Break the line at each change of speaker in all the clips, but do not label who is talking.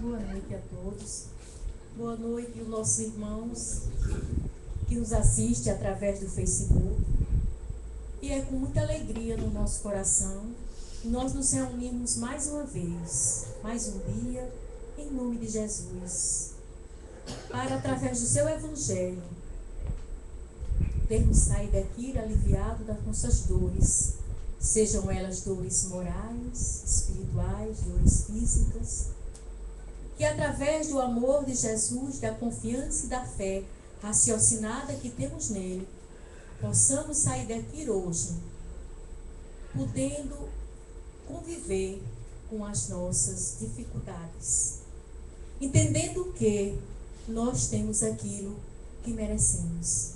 Boa noite a todos. Boa noite aos nossos irmãos que nos assistem através do Facebook. E é com muita alegria no nosso coração que nós nos reunimos mais uma vez, mais um dia, em nome de Jesus, para, através do seu Evangelho, termos saído daqui aliviado das nossas dores, sejam elas dores morais, espirituais, dores físicas, que através do amor de Jesus, da confiança e da fé raciocinada que temos nele, possamos sair daqui hoje, podendo conviver com as nossas dificuldades, entendendo que nós temos aquilo que merecemos.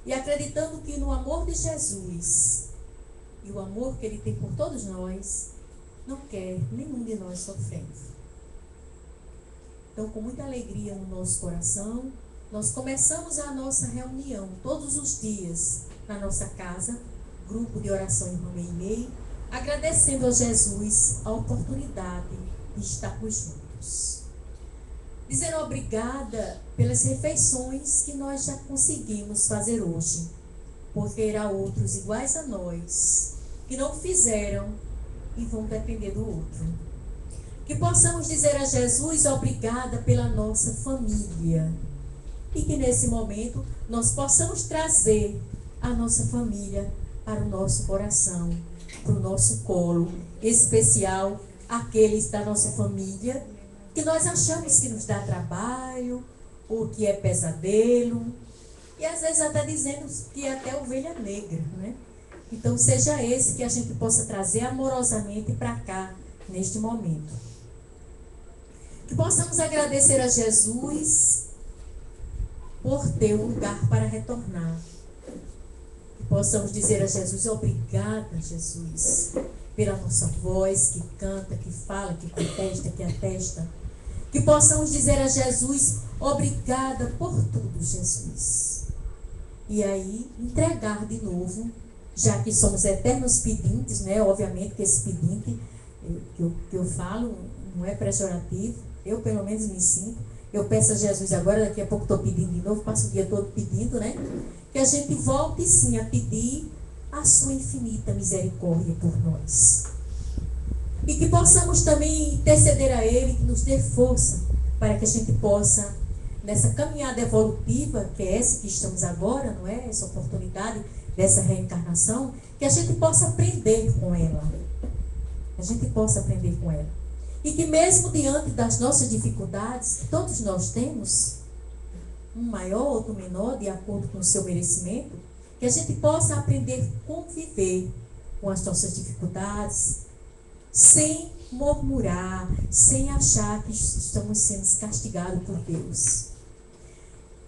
E acreditando que no amor de Jesus e o amor que ele tem por todos nós, não quer nenhum de nós sofrendo. Então, com muita alegria no nosso coração, nós começamos a nossa reunião todos os dias na nossa casa, grupo de oração Irmã Meimei, agradecendo a Jesus a oportunidade de estarmos juntos. Dizendo obrigada pelas refeições que nós já conseguimos fazer hoje, porque há outros iguais a nós que não fizeram e vão depender do outro. Que possamos dizer a Jesus obrigada pela nossa família. E que nesse momento nós possamos trazer a nossa família para o nosso coração, para o nosso colo, em especial aqueles da nossa família que nós achamos que nos dá trabalho, ou que é pesadelo, e às vezes até dizendo que é até ovelha negra, né? Então seja esse que a gente possa trazer amorosamente para cá, neste momento. Que possamos agradecer a Jesus por ter um lugar para retornar. Que possamos dizer a Jesus, obrigada, Jesus, pela nossa voz que canta, que fala, que contesta, que atesta. Que possamos dizer a Jesus, obrigada por tudo, Jesus. E aí, entregar de novo, já que somos eternos pedintes, né? Obviamente que esse pedinte que eu falo não é pejorativo. Eu, pelo menos, me sinto. Eu peço a Jesus agora, daqui a pouco estou pedindo de novo, passo o dia todo pedindo, né? Que a gente volte, sim, a pedir a sua infinita misericórdia por nós. E que possamos também interceder a Ele, que nos dê força para que a gente possa, nessa caminhada evolutiva, que é essa que estamos agora, não é? Essa oportunidade dessa reencarnação, que a gente possa aprender com ela. A gente possa aprender com ela. E que mesmo diante das nossas dificuldades, todos nós temos, um maior, outro menor, de acordo com o seu merecimento, que a gente possa aprender a conviver com as nossas dificuldades, sem murmurar, sem achar que estamos sendo castigados por Deus.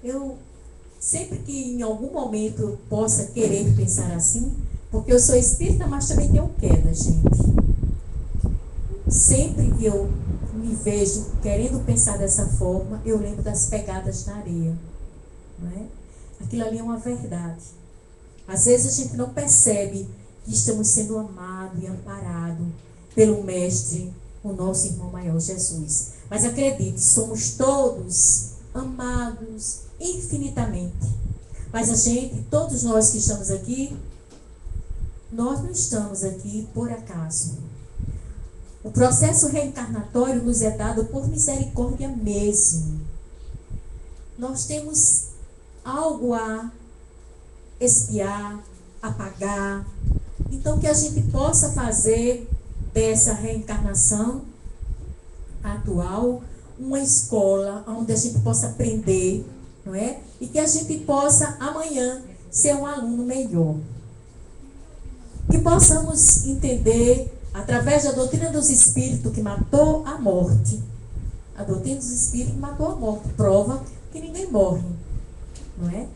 Eu, sempre que em algum momento eu possa querer pensar assim, porque eu sou espírita, mas também tenho queda, gente. Sempre que eu me vejo querendo pensar dessa forma, eu lembro das pegadas na areia. Não é? Aquilo ali é uma verdade. Às vezes a gente não percebe que estamos sendo amados e amparados pelo Mestre, o nosso irmão maior, Jesus. Mas acredite, somos todos amados infinitamente. Mas a gente, todos nós que estamos aqui, nós não estamos aqui por acaso. O processo reencarnatório nos é dado por misericórdia mesmo. Nós temos algo a expiar, a pagar. Então, que a gente possa fazer dessa reencarnação atual uma escola onde a gente possa aprender, não é? E que a gente possa amanhã ser um aluno melhor. Que possamos entender através da doutrina dos espíritos que matou a morte. A doutrina dos espíritos que matou a morte prova que ninguém morre, não é?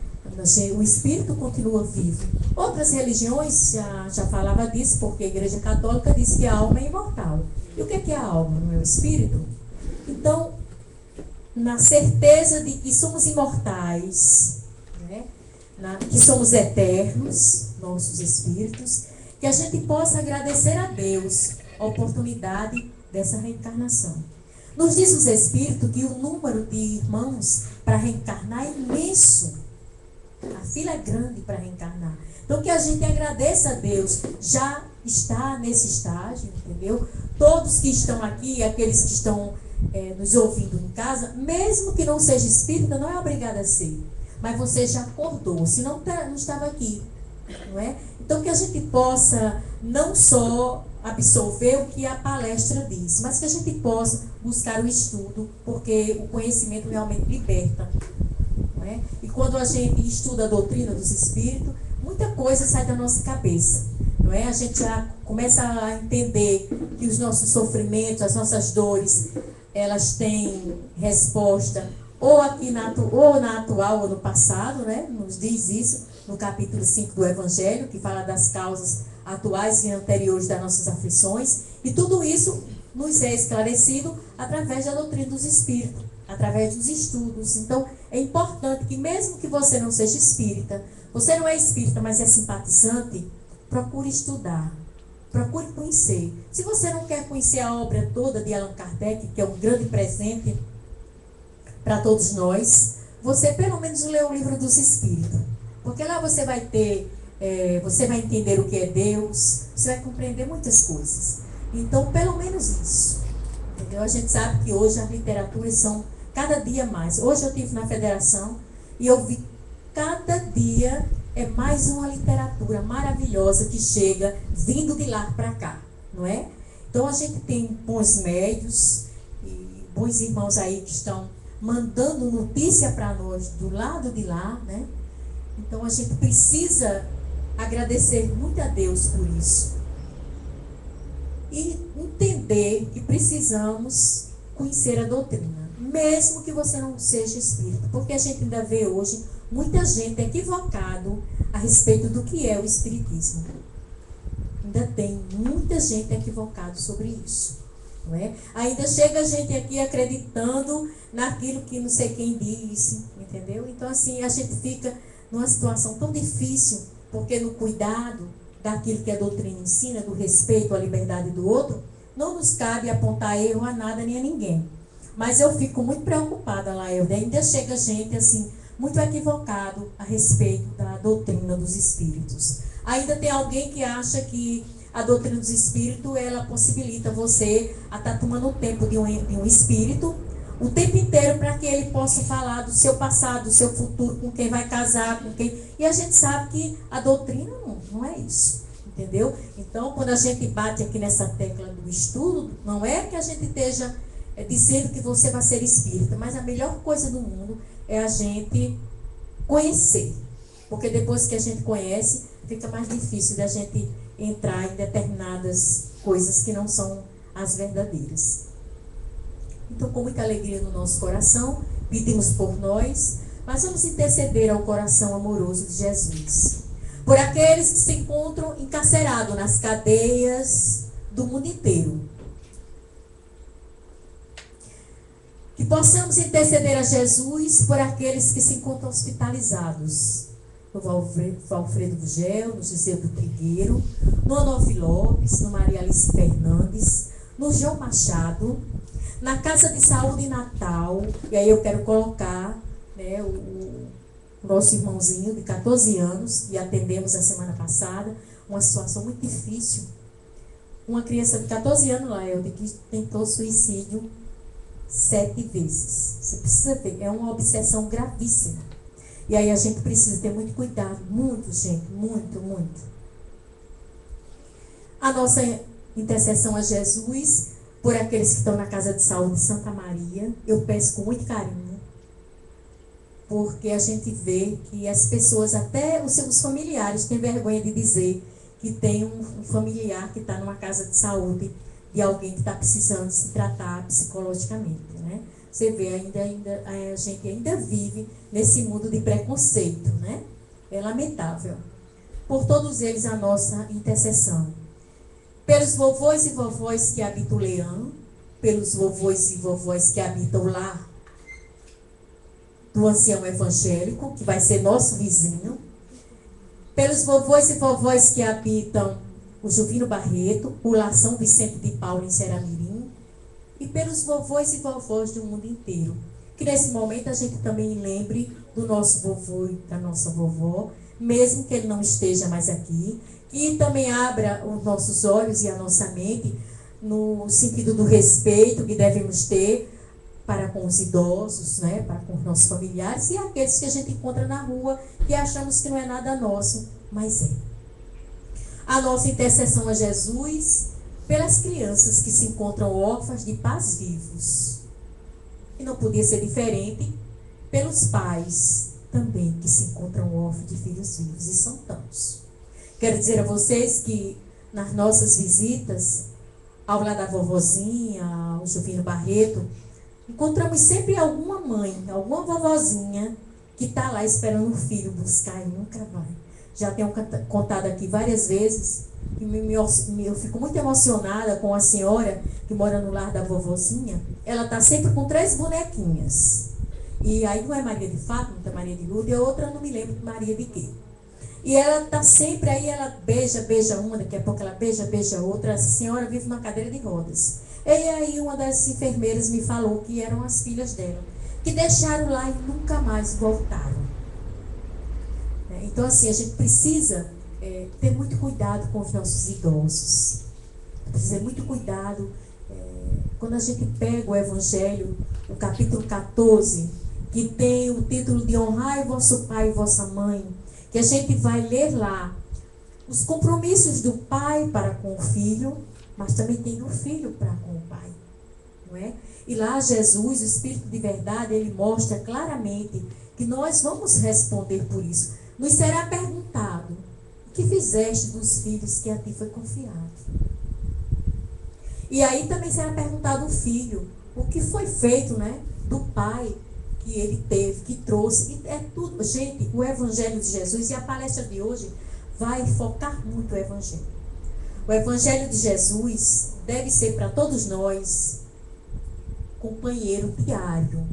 O espírito continua vivo. Outras religiões já falavam disso, porque a Igreja Católica diz que a alma é imortal. E o que é a alma? Não é o espírito? Então, na certeza de que somos imortais, né? Que somos eternos, nossos espíritos, que a gente possa agradecer a Deus a oportunidade dessa reencarnação. Nos diz os Espíritos que o número de irmãos para reencarnar é imenso. A fila é grande para reencarnar. Então, que a gente agradeça a Deus, já está nesse estágio, entendeu? Todos que estão aqui, aqueles que estão nos ouvindo em casa, mesmo que não seja espírita, não é obrigado a ser. Mas você já acordou, se não estava aqui, não é? Então, que a gente possa não só absorver o que a palestra diz, mas que a gente possa buscar o estudo, porque o conhecimento realmente liberta. Não é? E quando a gente estuda a doutrina dos espíritos, muita coisa sai da nossa cabeça. Não é? A gente já começa a entender que os nossos sofrimentos, as nossas dores, elas têm resposta ou aqui ou na atual ou no passado, né? Nos diz isso no capítulo 5 do Evangelho, que fala das causas atuais e anteriores das nossas aflições, e tudo isso nos é esclarecido através da doutrina dos espíritos, através dos estudos. Então, é importante que mesmo que você não seja espírita, você não é espírita, mas é simpatizante, procure estudar, procure conhecer. Se você não quer conhecer a obra toda de Allan Kardec, que é um grande presente para todos nós, você pelo menos lê o livro dos espíritos. Porque lá você vai ter, você vai entender o que é Deus, você vai compreender muitas coisas. Então, pelo menos isso. Entendeu? A gente sabe que hoje as literaturas são cada dia mais. Hoje eu estive na federação e eu vi cada dia é mais uma literatura maravilhosa que chega vindo de lá para cá, não é? Então a gente tem bons médios e bons irmãos aí que estão mandando notícia para nós do lado de lá, né? Então a gente precisa agradecer muito a Deus por isso. E entender que precisamos conhecer a doutrina, mesmo que você não seja espírita, porque a gente ainda vê hoje muita gente equivocado a respeito do que é o espiritismo. Ainda tem muita gente equivocada sobre isso, não é? Ainda chega gente aqui acreditando naquilo que não sei quem disse, entendeu? Então assim, a gente fica numa situação tão difícil, porque no cuidado daquilo que a doutrina ensina, do respeito à liberdade do outro, não nos cabe apontar erro a nada nem a ninguém. Mas eu fico muito preocupada, Laelde. Ainda chega gente assim, muito equivocado a respeito da doutrina dos espíritos. Ainda tem alguém que acha que a doutrina dos espíritos, ela possibilita você a estar tomando o tempo de um espírito, o tempo inteiro, para que ele possa falar do seu passado, do seu futuro, com quem vai casar, com quem... E a gente sabe que a doutrina não é isso, entendeu? Então, quando a gente bate aqui nessa tecla do estudo, não é que a gente esteja dizendo que você vai ser espírita, mas a melhor coisa do mundo é a gente conhecer, porque depois que a gente conhece, fica mais difícil da gente entrar em determinadas coisas que não são as verdadeiras. Então, com muita alegria no nosso coração, pedimos por nós, mas vamos interceder ao coração amoroso de Jesus, por aqueles que se encontram encarcerados nas cadeias do mundo inteiro. Que possamos interceder a Jesus por aqueles que se encontram hospitalizados. No Valfredo Gugel, no Giseu do Trigueiro, no Onofre Lopes, no Maria Alice Fernandes, no João Machado, na Casa de Saúde Natal. E aí eu quero colocar, né, o nosso irmãozinho de 14 anos, que atendemos a semana passada, uma situação muito difícil. Uma criança de 14 anos, Laelde, que tentou suicídio 7 vezes. Você precisa ver, é uma obsessão gravíssima. E aí a gente precisa ter muito cuidado, muito, gente, muito, muito. A nossa intercessão a Jesus, por aqueles que estão na Casa de Saúde de Santa Maria, eu peço com muito carinho, porque a gente vê que as pessoas, até os seus familiares, têm vergonha de dizer que tem um familiar que está numa casa de saúde de alguém que está precisando se tratar psicologicamente, né? Você vê, a gente ainda vive nesse mundo de preconceito, né? É lamentável. Por todos eles, a nossa intercessão. Pelos vovôs e vovós que habitam o Leão, pelos vovôs e vovós que habitam o lar do ancião evangélico, que vai ser nosso vizinho, pelos vovôs e vovós que habitam o Juvino Barreto, o lar São Vicente de Paulo em Ceramirim, e pelos vovôs e vovós do mundo inteiro. Que nesse momento a gente também lembre do nosso vovô e da nossa vovó, mesmo que ele não esteja mais aqui, que também abra os nossos olhos e a nossa mente no sentido do respeito que devemos ter para com os idosos, né, para com os nossos familiares e aqueles que a gente encontra na rua que achamos que não é nada nosso, mas é. A nossa intercessão a Jesus pelas crianças que se encontram órfãs de pais vivos. E não podia ser diferente pelos pais também que se encontram órfãos de filhos vivos, e são tantos. Quero dizer a vocês que nas nossas visitas, ao lado da vovozinha, ao Juvino Barreto, encontramos sempre alguma mãe, alguma vovozinha que está lá esperando o filho buscar e nunca vai. Já tenho contado aqui várias vezes que eu fico muito emocionada com a senhora que mora no lar da vovozinha. Ela está sempre com 3 bonequinhas. E aí não é Maria de Fátima, não é Maria de Lourdes, e a outra eu não me lembro de Maria de quê. E ela está sempre aí, ela beija uma, daqui a pouco ela beija outra. Essa senhora vive numa cadeira de rodas. E aí uma das enfermeiras me falou que eram as filhas dela, que deixaram lá e nunca mais voltaram. Então assim, a gente precisa ter muito cuidado com os nossos idosos. Precisa ter muito cuidado quando a gente pega o Evangelho, o capítulo 14, que tem o título de Honrai vosso pai e vossa mãe, que a gente vai ler lá os compromissos do pai para com o filho, mas também tem do filho para com o pai, não é? E lá Jesus, o Espírito de verdade, ele mostra claramente que nós vamos responder por isso. Nos será perguntado: o que fizeste dos filhos que a ti foi confiado? E aí também será perguntado o filho: o que foi feito, né, do pai que ele teve, que trouxe. E é tudo, gente, o Evangelho de Jesus, e a palestra de hoje vai focar muito o Evangelho. O Evangelho de Jesus deve ser para todos nós companheiro diário.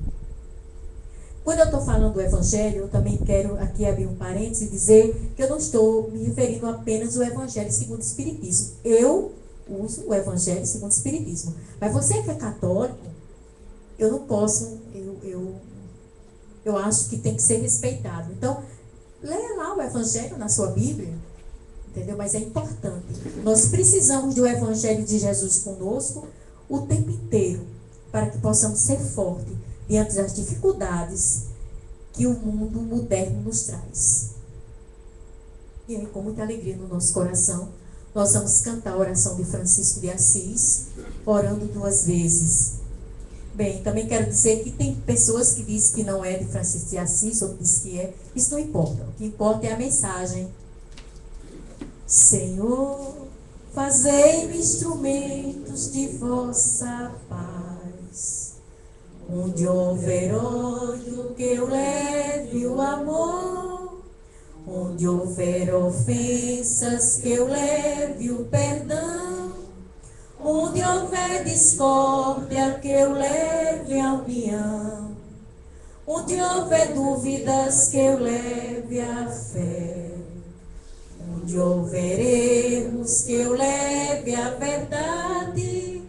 Quando eu estou falando do Evangelho, eu também quero aqui abrir um parênteses e dizer que eu não estou me referindo apenas ao Evangelho segundo o Espiritismo. Eu uso o Evangelho segundo o Espiritismo. Mas você que é católico, eu não posso, eu acho que tem que ser respeitado. Então, leia lá o Evangelho na sua Bíblia, entendeu? Mas é importante. Nós precisamos do Evangelho de Jesus conosco o tempo inteiro, para que possamos ser fortes diante das dificuldades que o mundo moderno nos traz. E aí, com muita alegria no nosso coração, nós vamos cantar a oração de Francisco de Assis, orando 2 vezes. Bem, também quero dizer que tem pessoas que dizem que não é de Francisco de Assis, outros dizem que é. Isso não importa. O que importa é a mensagem. Senhor, fazei-me instrumentos de vossa paz. Onde houver ódio, que eu leve o amor. Onde houver ofensas, que eu leve o perdão. Onde houver discórdia, que eu leve a união. Onde houver dúvidas, que eu leve a fé. Onde houver erros, que eu leve a verdade.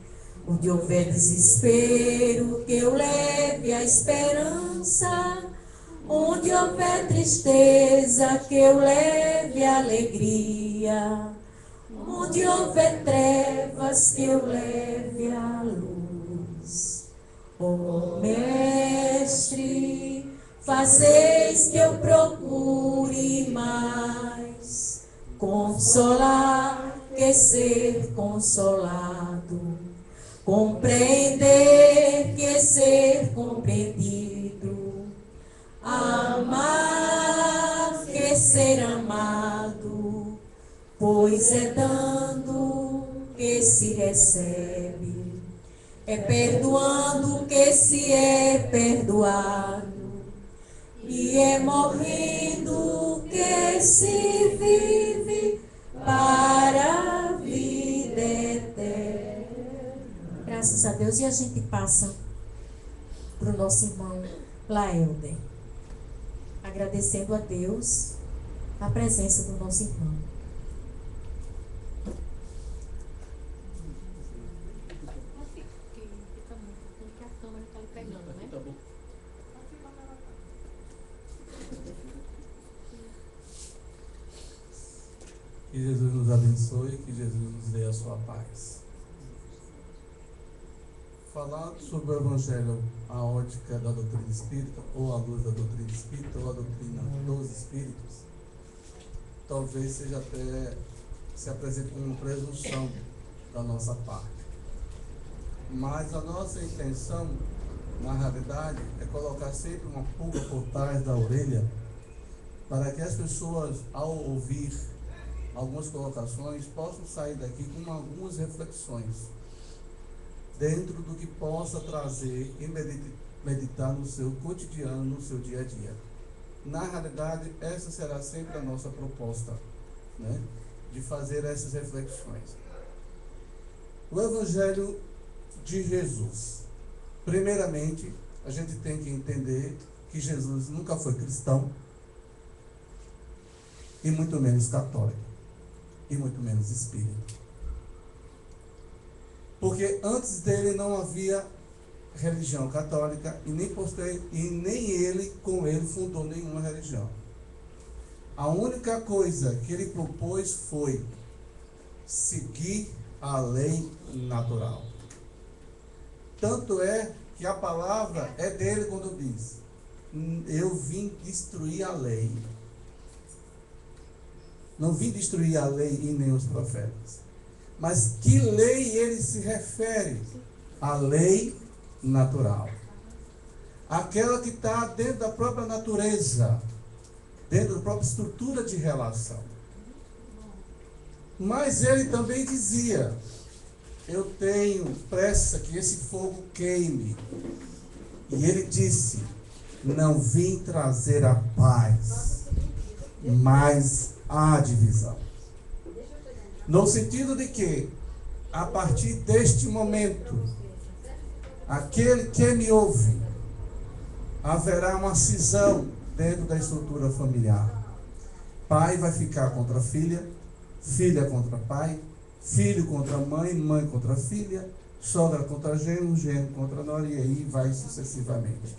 Onde houver desespero, que eu leve a esperança. Onde houver tristeza, que eu leve a alegria. Onde houver trevas, que eu leve a luz. Ó Mestre, fazeis que eu procure mais consolar que ser consolado, compreender que ser compreendido, amar que ser amado, pois é dando que se recebe, é perdoando que se é perdoado, e é morrendo que se vive para a vida eterna. Graças a Deus. E a gente passa para o nosso irmão Laelder, agradecendo a Deus a presença do nosso irmão.
Que Jesus nos abençoe, que Jesus nos dê a sua paz. Falar sobre o Evangelho, a ótica da doutrina espírita, ou a luz da doutrina espírita, ou a doutrina dos espíritos, talvez seja até se apresente como uma presunção da nossa parte. Mas a nossa intenção, na realidade, é colocar sempre uma pulga por trás da orelha, para que as pessoas, ao ouvir algumas colocações, possam sair daqui com algumas reflexões dentro do que possa trazer e meditar no seu cotidiano, no seu dia a dia. Na realidade, essa será sempre a nossa proposta, né? De fazer essas reflexões. O Evangelho de Jesus. Primeiramente, a gente tem que entender que Jesus nunca foi cristão, e muito menos católico, e muito menos espírita. Porque antes dele não havia religião católica e nem ele com ele fundou nenhuma religião. A única coisa que ele propôs foi seguir a lei natural. Tanto é que a palavra é dele quando diz: eu vim destruir a lei. Não vim destruir a lei e nem os profetas. Mas que lei ele se refere? A lei natural. Aquela que está dentro da própria natureza, dentro da própria estrutura de relação. Mas ele também dizia: eu tenho pressa que esse fogo queime. E ele disse: não vim trazer a paz, mas a divisão. No sentido de que, a partir deste momento, aquele que me ouve, haverá uma cisão dentro da estrutura familiar. Pai vai ficar contra filha, filha contra pai, filho contra mãe, mãe contra filha, sogra contra genro, genro contra nora, e aí vai sucessivamente.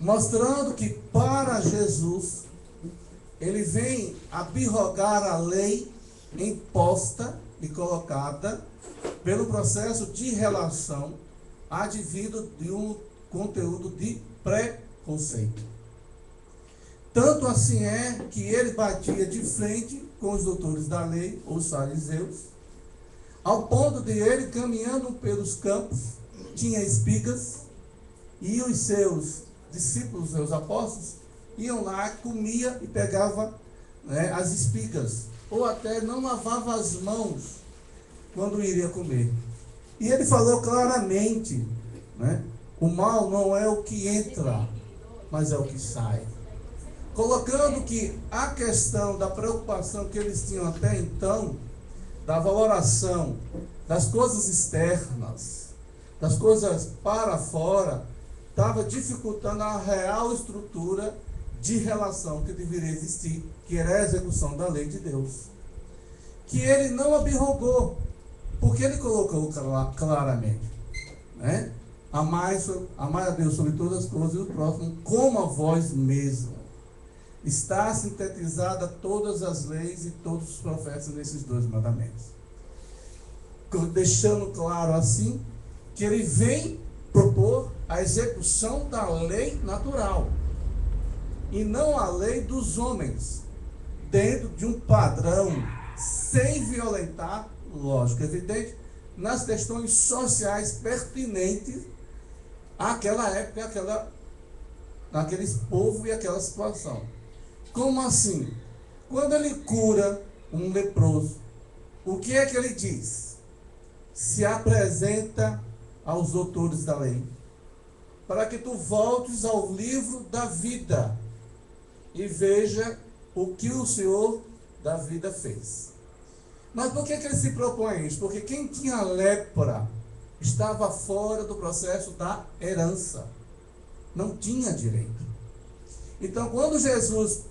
Mostrando que para Jesus, ele vem abrogar a lei imposta e colocada pelo processo de relação advindo de um conteúdo de preconceito. Tanto assim é que ele batia de frente com os doutores da lei, os fariseus, ao ponto de ele, caminhando pelos campos, tinha espigas, e os seus discípulos, seus apóstolos, iam lá, comia e pegava, né, as espigas, ou até não lavava as mãos quando iria comer. E ele falou claramente, né, o mal não é o que entra, mas é o que sai. Colocando que a questão da preocupação que eles tinham até então, da valoração das coisas externas, das coisas para fora, estava dificultando a real estrutura de relação que deveria existir, que era a execução da lei de Deus. Que ele não abrogou, porque ele colocou claramente, né? Amai a Deus sobre todas as coisas e o próximo como a vós mesmo. Está sintetizada todas as leis e todos os profetas nesses dois mandamentos. Deixando claro assim, que ele vem propor a execução da lei natural e não a lei dos homens, dentro de um padrão, sem violentar, lógico, evidente, nas questões sociais pertinentes àquela época, naquele povo e aquela situação. Como assim? Quando ele cura um leproso, o que é que ele diz? Se apresenta aos doutores da lei, para que tu voltes ao livro da vida e veja o que o Senhor da vida fez. Mas por que ele se propõe isso? Porque quem tinha lepra estava fora do processo da herança, não tinha direito. Então, quando Jesus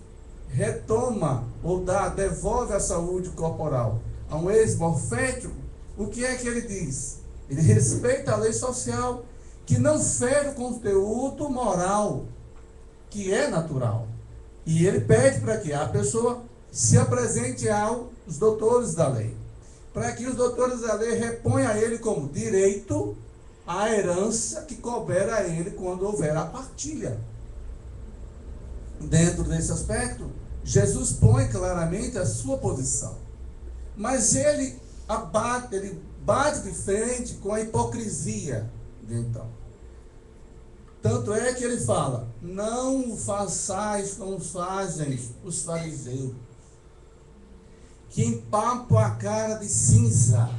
retoma ou devolve a saúde corporal a um ex-morfético, o que é que ele diz? Ele respeita a lei social, que não fere o conteúdo moral, que é natural. E ele pede para que a pessoa se apresente aos doutores da lei, para que os doutores da lei reponham a ele como direito a herança que couber a ele quando houver a partilha. Dentro desse aspecto, Jesus põe claramente a sua posição. Mas ele bate de frente com a hipocrisia de então. Tanto é que ele fala: não façais como fazem os fariseus, que empapam a cara de cinza,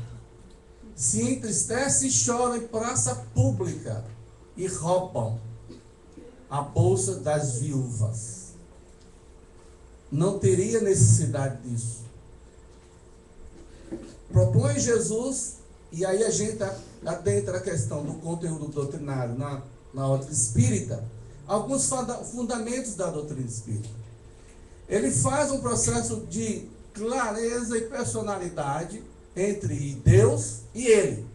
se entristecem e choram em praça pública e roubam a bolsa das viúvas. Não teria necessidade disso. Propõe Jesus, e aí a gente adentra a questão do conteúdo doutrinário na ordem espírita, alguns fundamentos da doutrina espírita. Ele faz um processo de clareza e personalidade entre Deus e ele.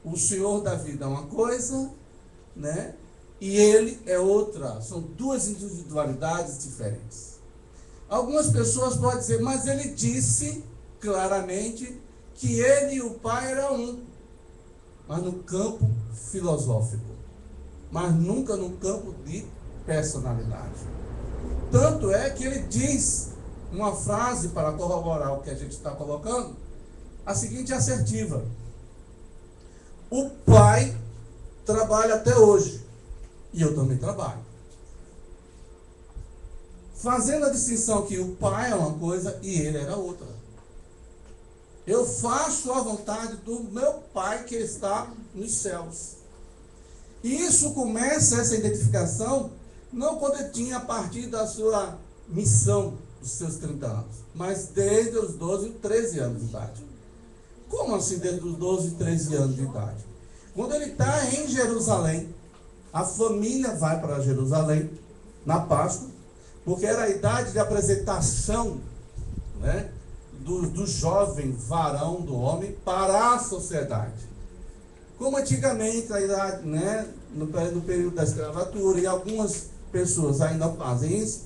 O Senhor da vida é uma coisa, né? E ele é outra. São duas individualidades diferentes. Algumas pessoas podem dizer, mas ele disse claramente que ele e o Pai eram um, mas no campo filosófico, mas nunca no campo de personalidade. Tanto é que ele diz uma frase para corroborar o que a gente está colocando, a seguinte assertiva: o Pai trabalha até hoje, e eu também trabalho. Fazendo a distinção que o Pai é uma coisa e ele era outra. Eu faço a vontade do meu Pai que está nos céus. E isso começa, essa identificação, não quando ele tinha a partir da sua missão, dos seus 30 anos, mas desde os 12 e 13 anos de idade. Como assim desde os 12 e 13 anos de idade? Quando ele está em Jerusalém, a família vai para Jerusalém, na Páscoa, porque era a idade de apresentação, né, do jovem varão, do homem, para a sociedade. Como antigamente, a idade, né, no período da escravatura, e algumas pessoas ainda fazem isso,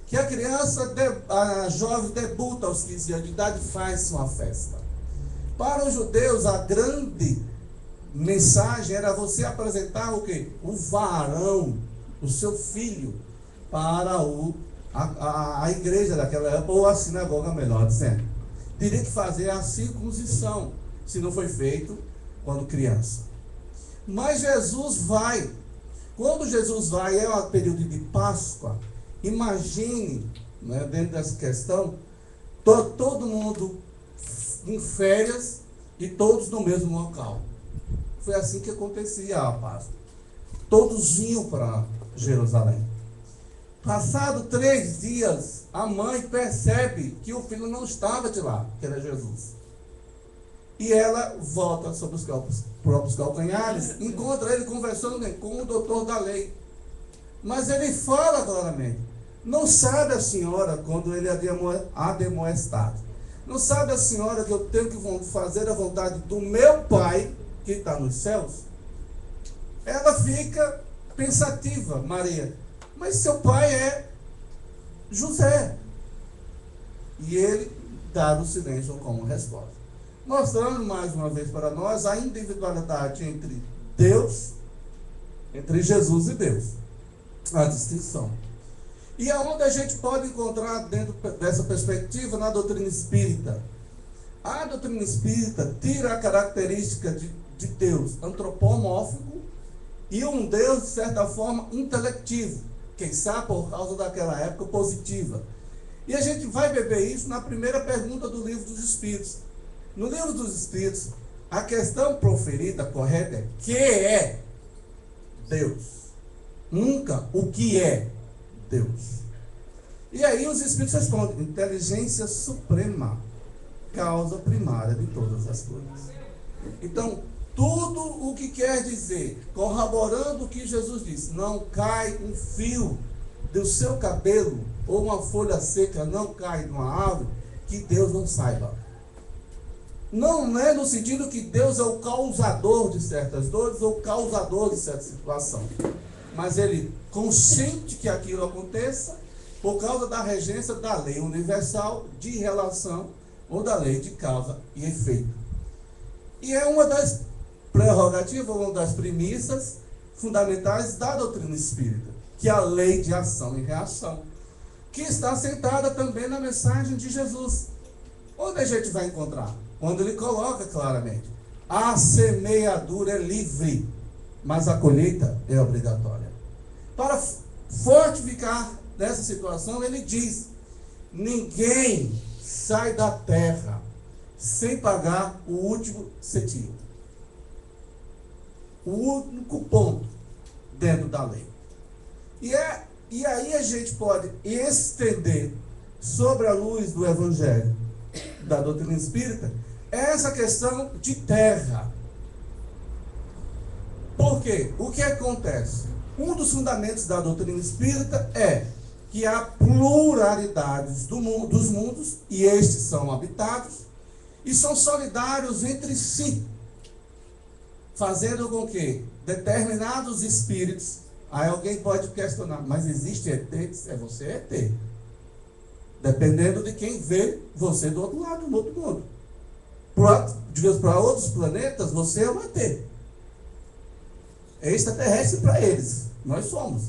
que a criança, a jovem debuta aos 15 anos de idade e faz uma festa. Para os judeus, a grande mensagem era você apresentar o quê? O varão, o seu filho, para a igreja daquela época, ou a sinagoga, melhor dizendo. Teria que fazer a circuncisão, se não foi feito quando criança. Mas Jesus vai. Quando Jesus vai, é o período de Páscoa. Imagine, né, dentro dessa questão, todo mundo em férias e todos no mesmo local. Foi assim que acontecia a Páscoa. Todos vinham para Jerusalém. Passado 3 dias, a mãe percebe que o filho não estava de lá, que era Jesus. E ela volta sobre os próprios calcanhares, encontra ele conversando com o doutor da lei. Mas ele fala claramente: não sabe a senhora, quando ele é admoestado, não sabe a senhora que eu tenho que fazer a vontade do meu Pai, que está nos céus? Ela fica pensativa, Maria: mas seu pai é José. E ele dá o silêncio como resposta, mostrando mais uma vez para nós a individualidade entre Deus, entre Jesus e Deus, a distinção. E aonde a gente pode encontrar dentro dessa perspectiva na doutrina espírita? A doutrina espírita tira a característica de Deus antropomórfico e um Deus, de certa forma, intelectivo, quem sabe por causa daquela época positiva. E a gente vai beber isso na primeira pergunta do Livro dos Espíritos. No Livro dos Espíritos, a questão proferida correta é: que é Deus? Nunca o que é Deus. E aí os Espíritos respondem: inteligência suprema, causa primária de todas as coisas. Então, tudo o que quer dizer, corroborando o que Jesus disse: não cai um fio do seu cabelo, ou uma folha seca não cai numa árvore, que Deus não saiba. Não é no sentido que Deus é o causador de certas dores, ou causador de certa situação. Mas ele consente que aquilo aconteça, por causa da regência da lei universal de relação ou da lei de causa e efeito. E é uma das prerrogativas, uma das premissas fundamentais da doutrina espírita, que é a lei de ação e reação, que está assentada também na mensagem de Jesus. Onde a gente vai encontrar? Quando ele coloca claramente: a semeadura é livre, mas a colheita é obrigatória. Para fortificar nessa situação, ele diz: ninguém sai da terra sem pagar o último centavo. O único ponto dentro da lei. E aí a gente pode estender sobre a luz do Evangelho, da doutrina espírita, essa questão de terra. Por quê? O que acontece? Um dos fundamentos da doutrina espírita é que há pluralidades dos mundos, e estes são habitados, e são solidários entre si, fazendo com que determinados espíritos, aí alguém pode questionar, mas existe ET? É você ET. Dependendo de quem vê você do outro lado, no outro mundo. Para outros planetas, você é um ET. É extraterrestre para eles. Nós somos.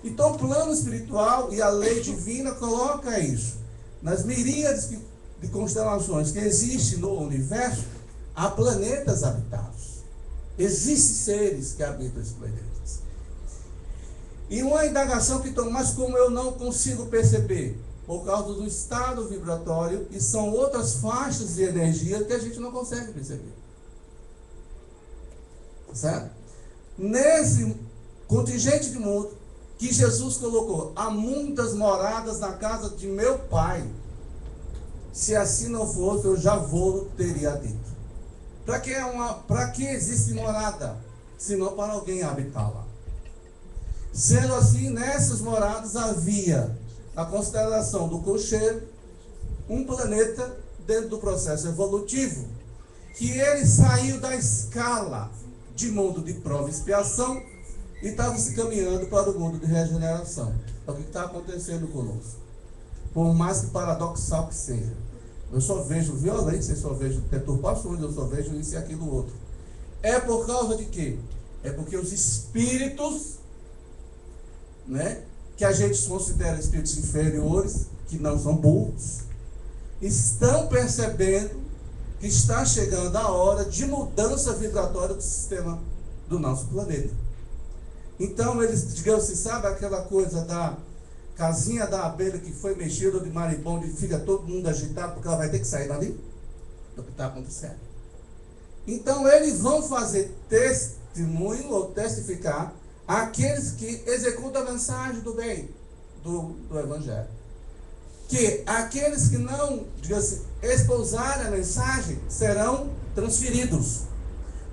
Então, o plano espiritual e a lei divina coloca isso. Nas miríades de constelações que existem no universo, há planetas habitados. Existem seres que habitam esses planetas. E uma indagação que estou, mas como eu não consigo perceber, por causa do estado vibratório, e são outras faixas de energia que a gente não consegue perceber. Certo? Nesse contingente de mundo que Jesus colocou: há muitas moradas na casa de meu Pai. Se assim não fosse, eu já vou teria dito. Para que existe morada? Senão para alguém habitá-la. Sendo assim, nessas moradas havia, na constelação do Cocheiro, um planeta dentro do processo evolutivo, que ele saiu da escala de mundo de prova e expiação e estava se caminhando para o mundo de regeneração. É o que está acontecendo conosco. Por mais que paradoxal que seja. Eu só vejo violência, eu só vejo perturbações, eu só vejo isso e aquilo outro. É por causa de quê? É porque os espíritos, né, que a gente considera espíritos inferiores, que não são burros, estão percebendo que está chegando a hora de mudança vibratória do sistema do nosso planeta. Então eles, digamos assim, sabe aquela coisa da casinha da abelha que foi mexida de marimbondo e fica todo mundo agitado porque ela vai ter que sair dali? Do que está acontecendo. Então eles vão fazer testemunho ou testificar aqueles que executam a mensagem do bem, do Evangelho. Que aqueles que não, digamos assim, espousarem a mensagem serão transferidos.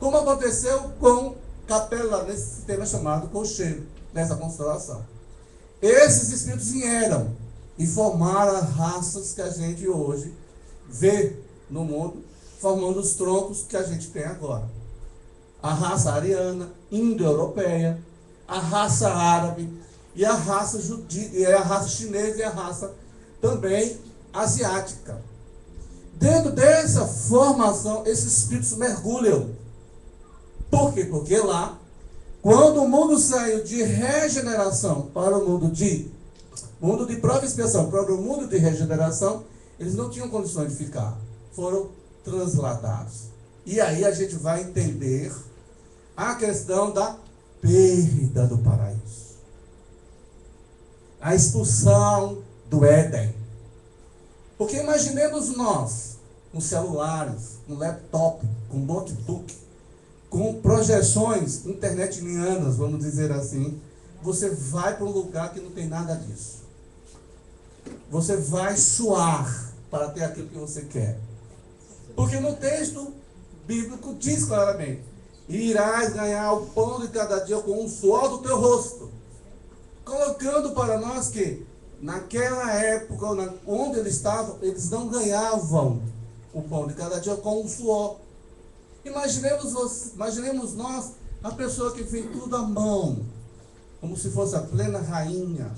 Como aconteceu com Capela, nesse sistema chamado Cocheiro, nessa constelação. Esses espíritos vieram e formaram as raças que a gente hoje vê no mundo, formando os troncos que a gente tem agora. A raça ariana, indo-europeia, a raça árabe e a raça judia, a raça chinesa e a raça também asiática. Dentro dessa formação, esses espíritos mergulham. Por quê? Porque lá, quando o mundo saiu de regeneração para o mundo de prova e expiação, para o mundo de regeneração, eles não tinham condições de ficar. Foram transladados. E aí a gente vai entender a questão da perda do paraíso. A expulsão do Éden. Porque imaginemos nós, com celulares, com laptop, com notebook, com projeções internetinianas, vamos dizer assim, você vai para um lugar que não tem nada disso. Você vai suar para ter aquilo que você quer. Porque no texto bíblico diz claramente: irás ganhar o pão de cada dia com o suor do teu rosto. Colocando para nós que, naquela época onde eles estavam, eles não ganhavam o pão de cada dia com o suor. Imaginemos nós, a pessoa que fez tudo à mão, como se fosse a plena rainha,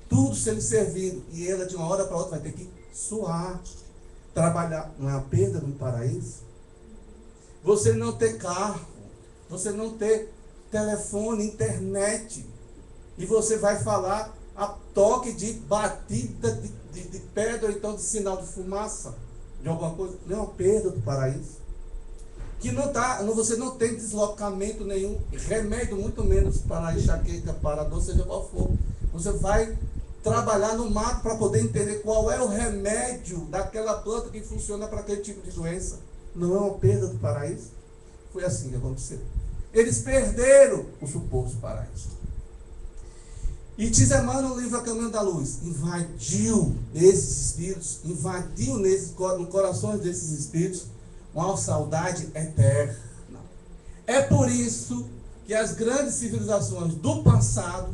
tudo sendo servido. E ela, de uma hora para outra, vai ter que suar, trabalhar. Não é uma perda no paraíso? Você não ter carro, você não ter telefone, internet, e você vai falar a toque de batida de pedra, ou então de sinal de fumaça, de alguma coisa. Não é uma perda do paraíso? Que você não tem deslocamento nenhum, remédio muito menos para a enxaqueca, para a dor, seja qual for. Você vai trabalhar no mato para poder entender qual é o remédio daquela planta que funciona para aquele tipo de doença. Não é uma perda do paraíso? Foi assim que aconteceu. Eles perderam o suposto paraíso. E diz Emmanuel no livro A Caminho da Luz, invadiu esses espíritos, no corações desses espíritos, uma saudade eterna. É por isso que as grandes civilizações do passado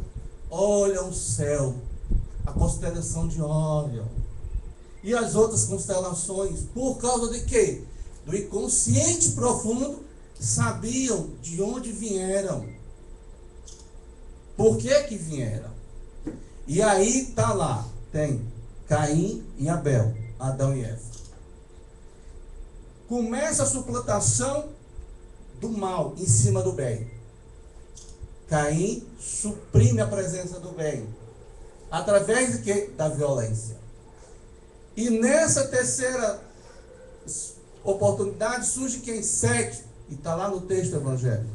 olham o céu, a constelação de Órion e as outras constelações, por causa de quê? Do inconsciente profundo, sabiam de onde vieram, por que vieram. E aí está lá, tem Caim e Abel, Adão e Eva. Começa a suplantação do mal em cima do bem. Caim suprime a presença do bem. Através de quê? Da violência. E nessa terceira oportunidade surge quem? Sete. E está lá no texto evangélico.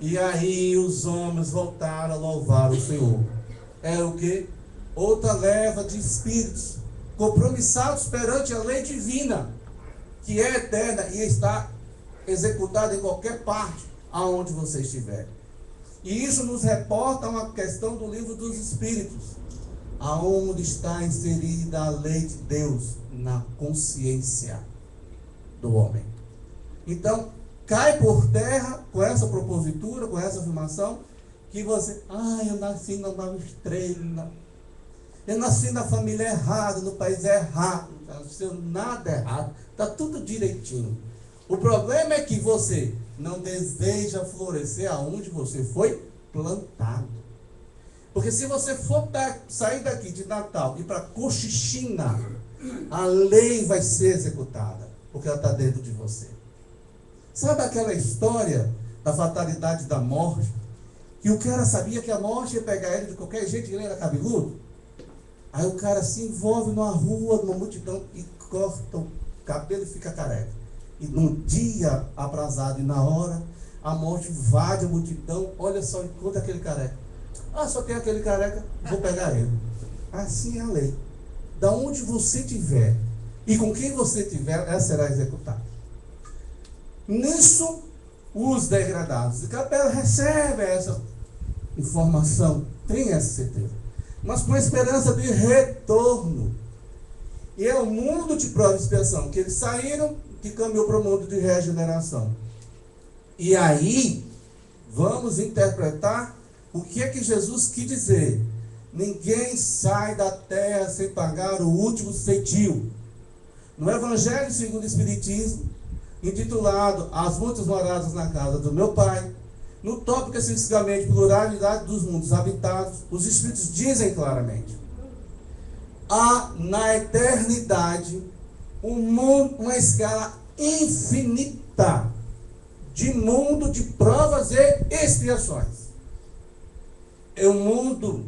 E aí os homens voltaram a louvar o Senhor. Era o quê? Outra leva de espíritos compromissados perante a lei divina, que é eterna e está executada em qualquer parte aonde você estiver. E isso nos reporta uma questão do livro dos Espíritos. Aonde está inserida a lei de Deus? Na consciência do homem. Então, cai por terra com essa propositura, com essa afirmação, que você, eu nasci na nova estrela, eu nasci na família errada, no país errado, não nasceu nada errado, está tudo direitinho. O problema é que você não deseja florescer aonde você foi plantado. Porque se você for sair daqui de Natal e ir para Cochichina, a lei vai ser executada, porque ela está dentro de você. Sabe aquela história da fatalidade da morte? Que o cara sabia que a morte ia pegar ele de qualquer jeito, ele era cabeludo. Aí o cara se envolve numa rua, numa multidão, e corta o cabelo e fica careca. E num dia aprazado e na hora, a morte invade a multidão, olha só, encontra aquele careca. Só tem aquele careca, vou pegar ele. Assim é a lei. Da onde você estiver e com quem você estiver, ela será executada. Nisso, os degradados de Capela recebem essa informação, tem essa certeza, mas com a esperança de retorno. E é o mundo de prova e expiação que eles saíram, que caminhou para o mundo de regeneração. E aí, vamos interpretar o que é que Jesus quis dizer. Ninguém sai da terra sem pagar o último centil. No Evangelho segundo o Espiritismo, intitulado As Muitas Moradas na Casa do Meu Pai, no tópico especificamente pluralidade dos mundos habitados, os Espíritos dizem claramente: há na eternidade uma escala infinita de mundo de provas e expiações. É o mundo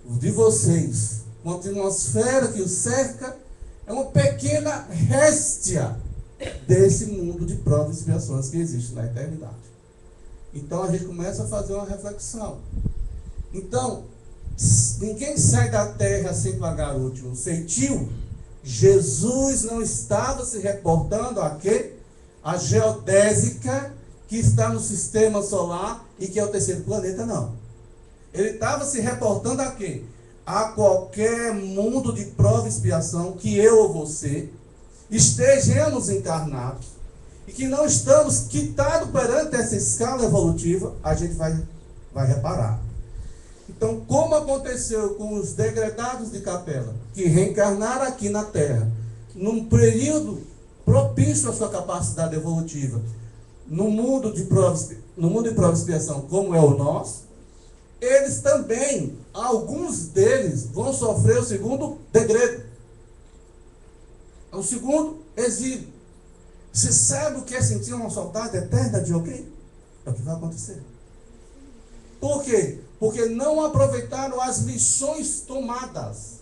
de vocês, uma atmosfera que o cerca, é uma pequena réstia desse mundo de provas e expiações que existe na eternidade. Então a gente começa a fazer uma reflexão. Então, ninguém sai da terra sem pagar o último centil. Jesus não estava se reportando a quê? A geodésica que está no sistema solar e que é o terceiro planeta, não. Ele estava se reportando a quê? A qualquer mundo de prova e expiação que eu ou você estejamos encarnados e que não estamos quitados perante essa escala evolutiva, a gente vai reparar. Então, como aconteceu com os degradados de Capela, que reencarnaram aqui na Terra, num período propício à sua capacidade evolutiva, no mundo de prova e expiação, como é o nosso, eles também, alguns deles, vão sofrer o segundo degredo. O segundo exílio. Você sabe o que é sentir uma saudade eterna de alguém? É o que vai acontecer. Por quê? Porque não aproveitaram as lições tomadas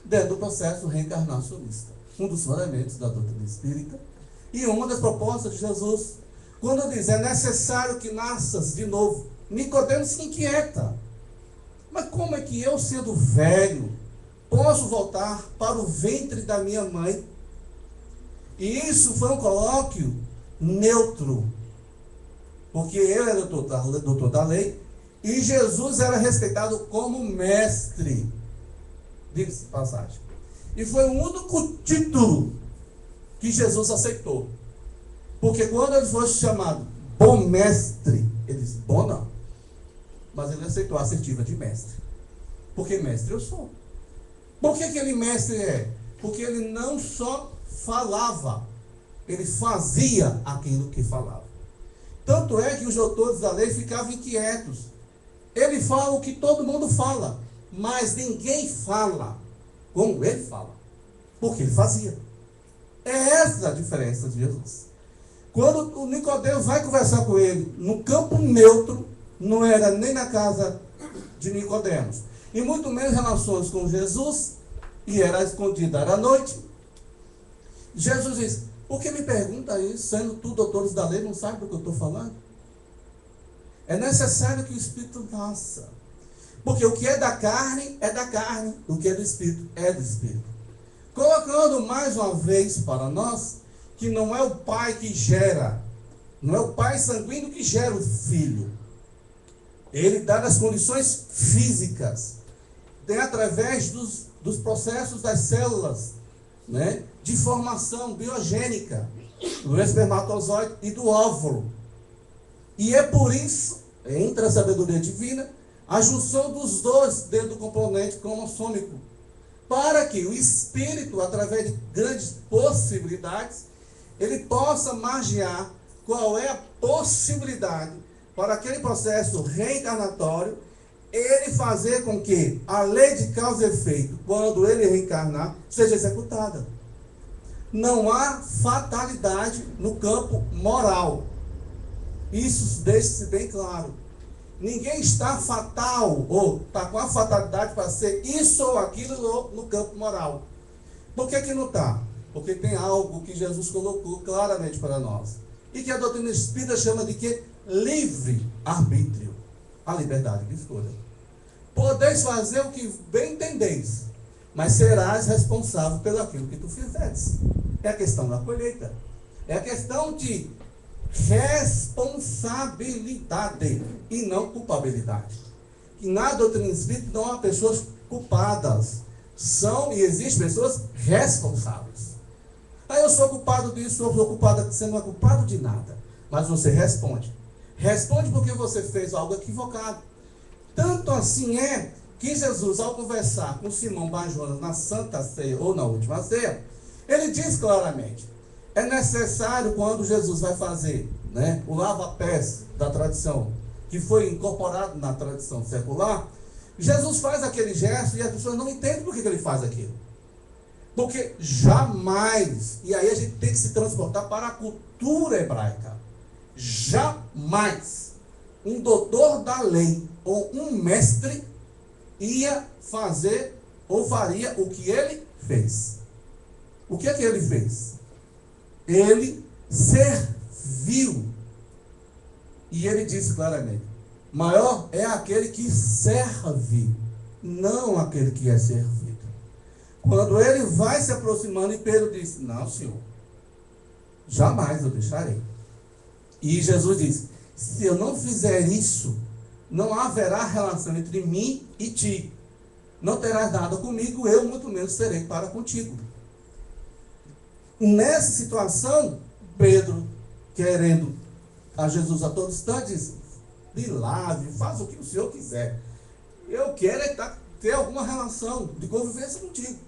dentro do processo reencarnacionista. Um dos fundamentos da doutrina espírita e uma das propostas de Jesus. Quando diz, é necessário que nasças de novo. Nicodemo se inquieta. Mas como é que eu, sendo velho, posso voltar para o ventre da minha mãe? E isso foi um colóquio neutro. Porque ele era doutor da lei e Jesus era respeitado como mestre. Diga-se de passagem. E foi o único título que Jesus aceitou. Porque quando ele foi chamado bom mestre, ele disse, bom não. Mas ele aceitou a assertiva de mestre. Porque mestre eu sou. Por que ele mestre é? Porque ele não só falava, ele fazia aquilo que falava. Tanto é que os doutores da lei ficavam inquietos. Ele fala o que todo mundo fala, mas ninguém fala como ele fala. Porque ele fazia. É essa a diferença de Jesus. Quando o Nicodemo vai conversar com ele no campo neutro, não era nem na casa de Nicodemos, e muito menos relações com Jesus, e era escondida, era à noite. Jesus diz, por que me pergunta isso, sendo tu doutores da lei, não sabe do que eu estou falando? É necessário que o Espírito nasça. Porque o que é da carne, o que é do Espírito, é do Espírito. Colocando mais uma vez para nós, que não é o pai que gera, não é o pai sanguíneo que gera o filho. Ele dá as condições físicas, tem através dos processos das células, né, de formação biogênica, do espermatozoide e do óvulo. E é por isso, entre a sabedoria divina, a junção dos dois dentro do componente cromossômico, para que o espírito, através de grandes possibilidades, ele possa margear qual é a possibilidade para aquele processo reencarnatório, ele fazer com que a lei de causa e efeito, quando ele reencarnar, seja executada. Não há fatalidade no campo moral. Isso deixa-se bem claro. Ninguém está fatal, ou está com a fatalidade para ser isso ou aquilo no campo moral. Por que não está? Porque tem algo que Jesus colocou claramente para nós. E que a doutrina espírita chama de que? Livre-arbítrio. A liberdade de escolha. Podeis fazer o que bem entendeis, mas serás responsável pelo aquilo que tu fizeres. É a questão da colheita. É a questão de responsabilidade e não culpabilidade. Que na doutrina espírita não há pessoas culpadas. São e existem pessoas responsáveis. Aí eu sou culpado disso, eu sou culpado daquilo. Você não é culpado de nada. Mas você responde. Responde porque você fez algo equivocado. Tanto assim é que Jesus, ao conversar com Simão Bar-Jonas na Santa Ceia ou na Última Ceia, ele diz claramente, é necessário quando Jesus vai fazer, né, o lava-pés da tradição, que foi incorporado na tradição secular, Jesus faz aquele gesto e as pessoas não entendem por que ele faz aquilo. Porque jamais, e aí a gente tem que se transportar para a cultura hebraica, jamais um doutor da lei ou um mestre ia fazer ou faria o que ele fez. O que é que ele fez? Ele serviu. E ele disse claramente, maior é aquele que serve, não aquele que é servido. Quando ele vai se aproximando, e Pedro disse, não, Senhor, jamais eu deixarei. E Jesus disse, se eu não fizer isso, não haverá relação entre mim e ti. Não terás nada comigo, eu muito menos terei para contigo. Nessa situação, Pedro, querendo a Jesus a todo instante, diz, me lave, faça o que o Senhor quiser. Eu quero é ter alguma relação de convivência contigo.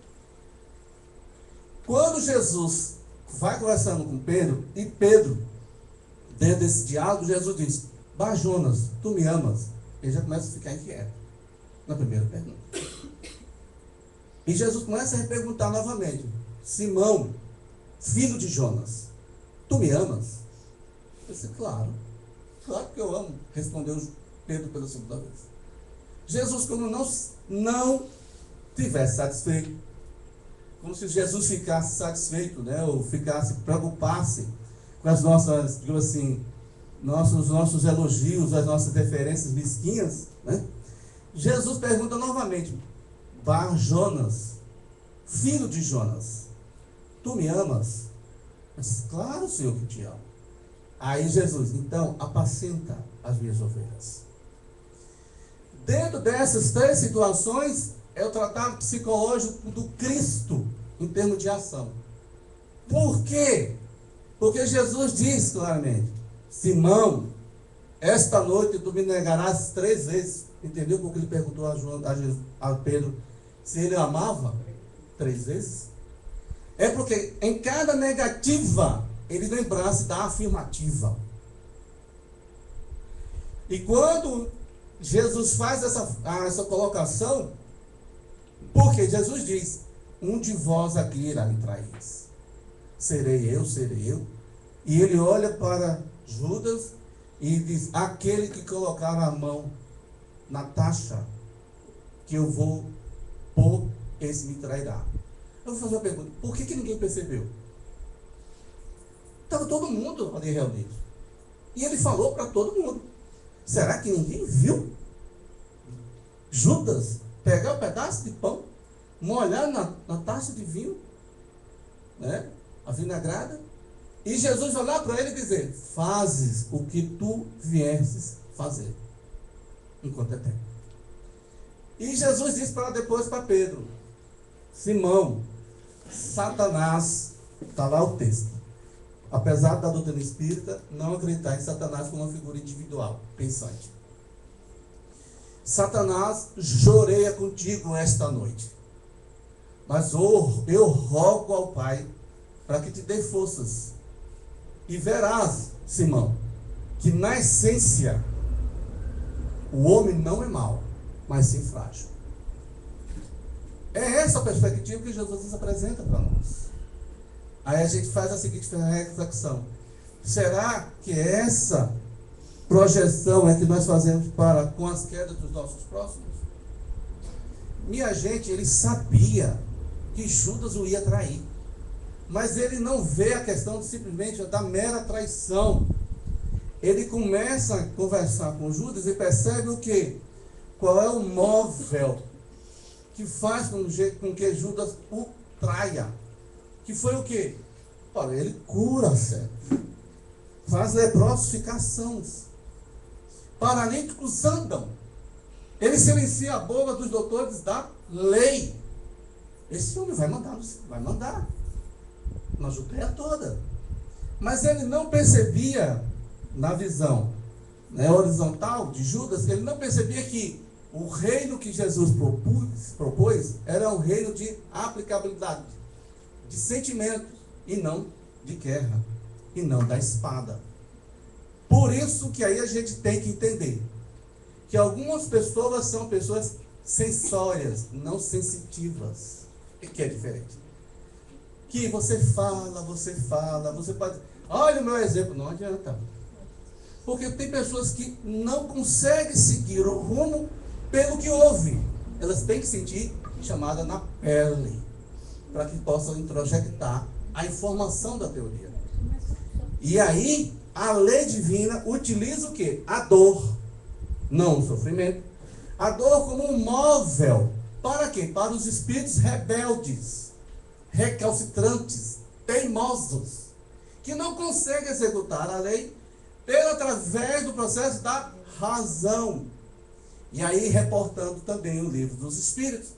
Quando Jesus vai conversando com Pedro, e Pedro, dentro desse diálogo, Jesus diz, Bar-Jonas, tu me amas? ele já começa a ficar inquieto na primeira pergunta. E Jesus começa a perguntar novamente: Simão, filho de Jonas, tu me amas? Eu disse: claro que eu amo, respondeu Pedro pela segunda vez. Jesus, como não tivesse satisfeito, como se Jesus ficasse satisfeito, né, ou preocupasse com as nossas, digamos assim, nossos elogios, as nossas referências mesquinhas, né? Jesus pergunta novamente: Bar Jonas, filho de Jonas, tu me amas? Mas claro, Senhor, que te amo. Aí Jesus: então apacenta as minhas ovelhas. Dentro dessas três situações é o tratado psicológico do Cristo em termos de ação. Por quê? Porque Jesus diz claramente: Simão, esta noite tu me negarás 3 vezes. Entendeu? Porque ele perguntou a Pedro se ele amava 3 vezes. É porque em cada negativa ele lembrasse da afirmativa. E quando Jesus faz essa colocação, porque Jesus diz: um de vós aqui irá me trair. Serei eu. E ele olha para Judas e diz: aquele que colocar a mão na taxa que eu vou pôr, esse me trairá. Eu vou fazer uma pergunta: por que ninguém percebeu? Estava todo mundo ali reunido. E ele falou para todo mundo. Será que ninguém viu Judas pegar um pedaço de pão, molhar na taça de vinho, né, a vinagrada, e Jesus olhar para ele e dizer: fazes o que tu viesses fazer, enquanto é tempo. E Jesus disse depois para Pedro: Simão, Satanás, está lá o texto, apesar da doutrina espírita não acreditar em Satanás como uma figura individual, pensante. Satanás joreia contigo esta noite, mas eu rogo ao Pai para que te dê forças. E verás, Simão, que na essência o homem não é mau, mas sim frágil. É essa a perspectiva que Jesus nos apresenta para nós. Aí a gente faz a seguinte reflexão: será que essa projeção é que nós fazemos com as quedas dos nossos próximos? Minha gente, ele sabia que Judas o ia trair, mas ele não vê a questão de simplesmente da mera traição. Ele começa a conversar com Judas e percebe o quê? Qual é o móvel que faz com que Judas o traia? Que foi o quê? Olha, ele cura cego, faz leprosos ficar sãos, paralíticos andam, ele silencia a boca dos doutores da lei. Esse homem vai mandar na Judéia toda. Mas ele não percebia, na visão, né, horizontal de Judas, ele não percebia que o reino que Jesus propôs era um reino de aplicabilidade, de sentimentos, e não de guerra, e não da espada. Por isso que aí a gente tem que entender que algumas pessoas são pessoas sensórias, não sensitivas, que é diferente. Que você fala, você pode... Olha o meu exemplo, não adianta. Porque tem pessoas que não conseguem seguir o rumo pelo que ouvem. Elas têm que sentir chamada na pele, para que possam introjectar a informação da teoria. E aí, a lei divina utiliza o quê? A dor, não o sofrimento. A dor como um móvel. Para quê? Para os espíritos rebeldes, recalcitrantes, teimosos, que não conseguem executar a lei através do processo da razão. E aí, reportando também o livro dos Espíritos,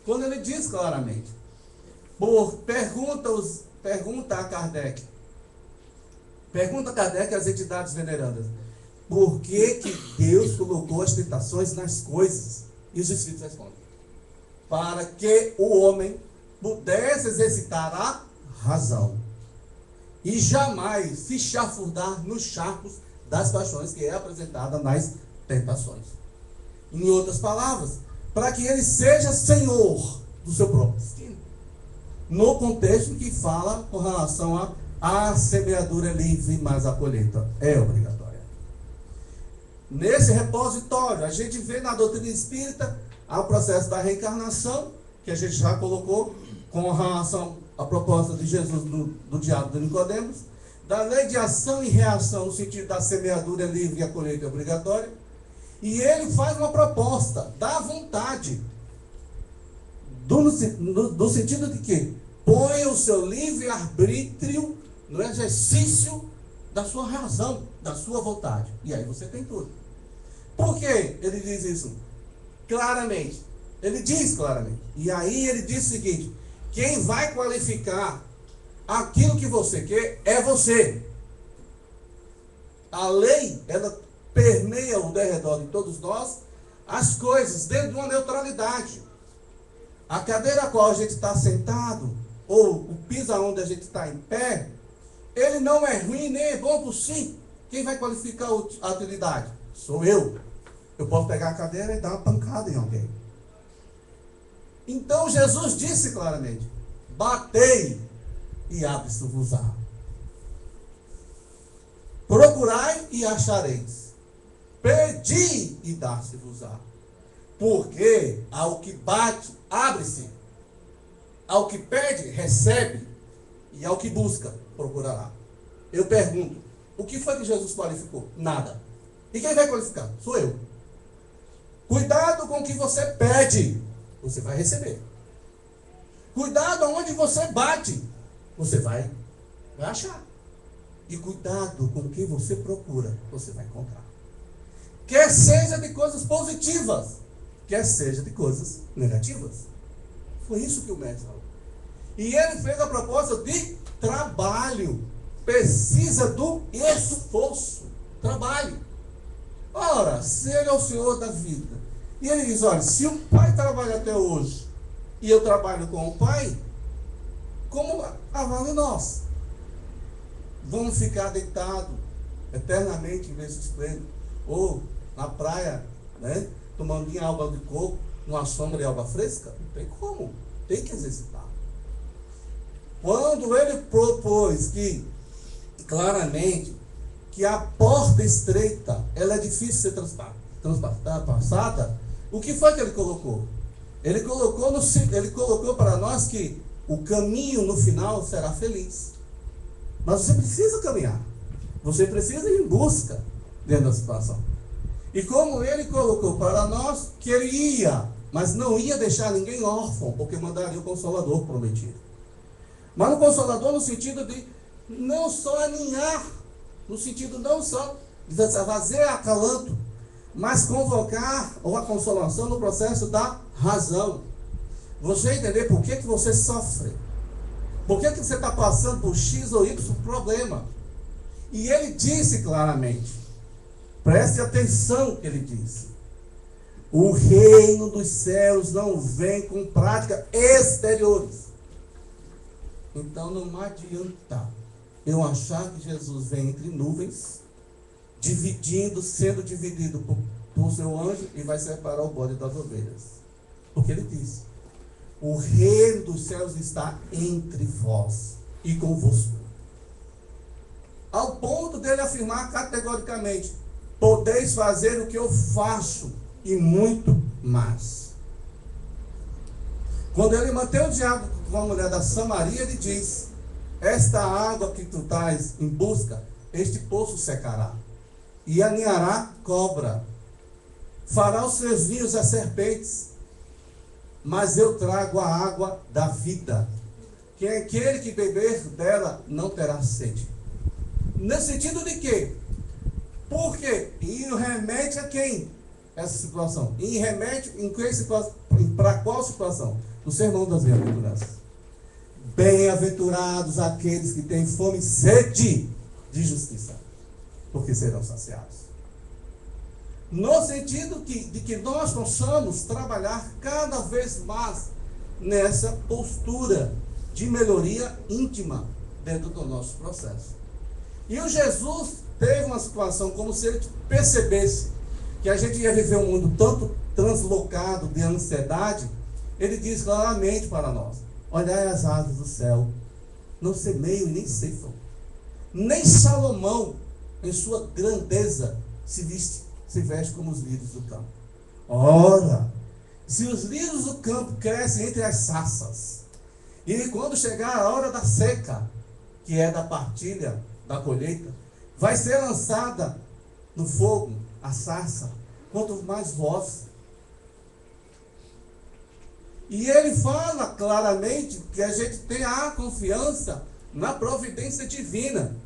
quando ele diz claramente, pergunta a Kardec às entidades venerandas: por que Deus colocou as tentações nas coisas? E os Espíritos respondem: para que o homem pudesse exercitar a razão e jamais se chafurdar nos charcos das paixões que é apresentada nas tentações. Em outras palavras, para que ele seja senhor do seu próprio destino. No contexto que fala com relação a semeadura livre, mas a colheita é obrigatória. Nesse repositório, a gente vê na doutrina espírita o processo da reencarnação, que a gente já colocou com relação à proposta de Jesus do diálogo de Nicodemos, da lei de ação e reação no sentido da semeadura livre e a colheita obrigatória. E ele faz uma proposta da vontade, no sentido de que põe o seu livre-arbítrio no exercício da sua razão, da sua vontade. E aí você tem tudo. Por que ele diz isso? Claramente. Ele diz claramente. E aí ele diz o seguinte: quem vai qualificar aquilo que você quer é você. A lei, ela permeia o derredor de todos nós as coisas dentro de uma neutralidade. A cadeira a qual a gente está sentado, ou o piso onde a gente está em pé, ele não é ruim nem é bom por si. Quem vai qualificar a utilidade? Sou eu. Eu posso pegar a cadeira e dar uma pancada em alguém. Então Jesus disse claramente: batei e abre-se-vos-á. Procurai e achareis. Pedi e dá-se-vos-á. Porque ao que bate, abre-se. Ao que pede, recebe. E ao que busca, procurará. Eu pergunto, o que foi que Jesus qualificou? Nada. E quem vai qualificar? Sou eu. Cuidado com o que você pede, você vai receber. Cuidado aonde você bate, você vai achar. E cuidado com o que você procura, você vai encontrar. Quer seja de coisas positivas, quer seja de coisas negativas. Foi isso que o mestre falou. E ele fez a proposta de trabalho. Precisa do esforço. Trabalho. Ora, se ele é o Senhor da vida, e ele diz: olha, se o Pai trabalha até hoje, e eu trabalho com o Pai, como vale nós? Vamos ficar deitados eternamente em berço esplêndido, ou na praia, né, tomando água de coco, numa sombra de água fresca? Não tem como, tem que exercitar. Quando ele propôs que, claramente, que a porta estreita, ela é difícil de ser transpassada, o que foi que ele colocou? Ele colocou para nós que o caminho no final será feliz. Mas você precisa caminhar. Você precisa ir em busca dentro da situação. E como ele colocou para nós que ele ia, mas não ia deixar ninguém órfão, porque mandaria o Consolador prometido. Mas o Consolador no sentido de não só aninhar, no sentido não só de fazer acalanto, mas convocar ou a consolação no processo da razão. Você entender por que você sofre. Por que você está passando por X ou Y problema. E ele disse claramente, preste atenção no que ele disse: o reino dos céus não vem com práticas exteriores. Então não adianta eu achar que Jesus vem entre nuvens, sendo dividido por seu anjo, e vai separar o bode das ovelhas. Porque ele disse: o reino dos céus está entre vós e convosco. Ao ponto dele afirmar categoricamente: podeis fazer o que eu faço e muito mais. Quando ele mantém o diálogo com a mulher da Samaria, ele diz: esta água que tu estás em busca, este poço secará, e aninhará cobra, fará os seus rios a serpentes, mas eu trago a água da vida, que aquele que beber dela não terá sede. No sentido de quê? Por quê? E remete a quem? Essa situação. E remete para qual situação? No Sermão das Bem-aventuranças. Bem-aventurados aqueles que têm fome e sede de justiça, porque serão saciados. No sentido de que nós possamos trabalhar cada vez mais nessa postura de melhoria íntima dentro do nosso processo. E o Jesus teve uma situação como se ele percebesse que a gente ia viver um mundo tanto translocado de ansiedade, ele diz claramente para nós: olhai as aves do céu, não semeiam e nem ceifam, nem Salomão, em sua grandeza, se veste como os lírios do campo. Ora, se os lírios do campo crescem entre as sarças, e quando chegar a hora da seca, que é da partilha, da colheita, vai ser lançada no fogo a sarça, quanto mais vós. E ele fala claramente que a gente tem a confiança na providência divina,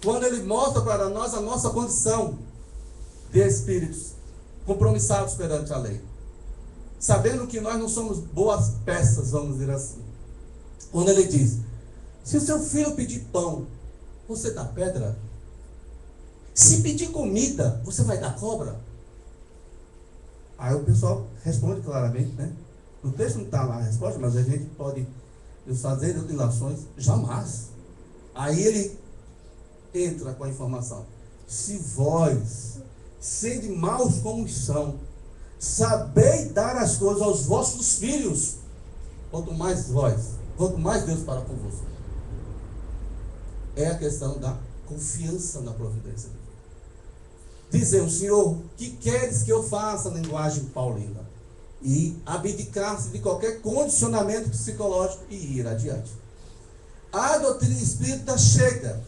quando ele mostra para nós a nossa condição de espíritos compromissados perante a lei, sabendo que nós não somos boas peças, vamos dizer assim. Quando ele diz: se o seu filho pedir pão, você dá pedra? Se pedir comida, você vai dar cobra? Aí o pessoal responde claramente, né? No texto não está lá a resposta, mas a gente pode fazer ilações. Jamais. Aí ele entra com a informação: se vós, sede maus como são, sabeis dar as coisas aos vossos filhos, quanto mais vós, quanto mais Deus para convosco. É a questão da confiança na providência de Deus. Dizer: Senhor, que queres que eu faça, na linguagem paulina? E abdicar-se de qualquer condicionamento psicológico e ir adiante. A doutrina espírita chega,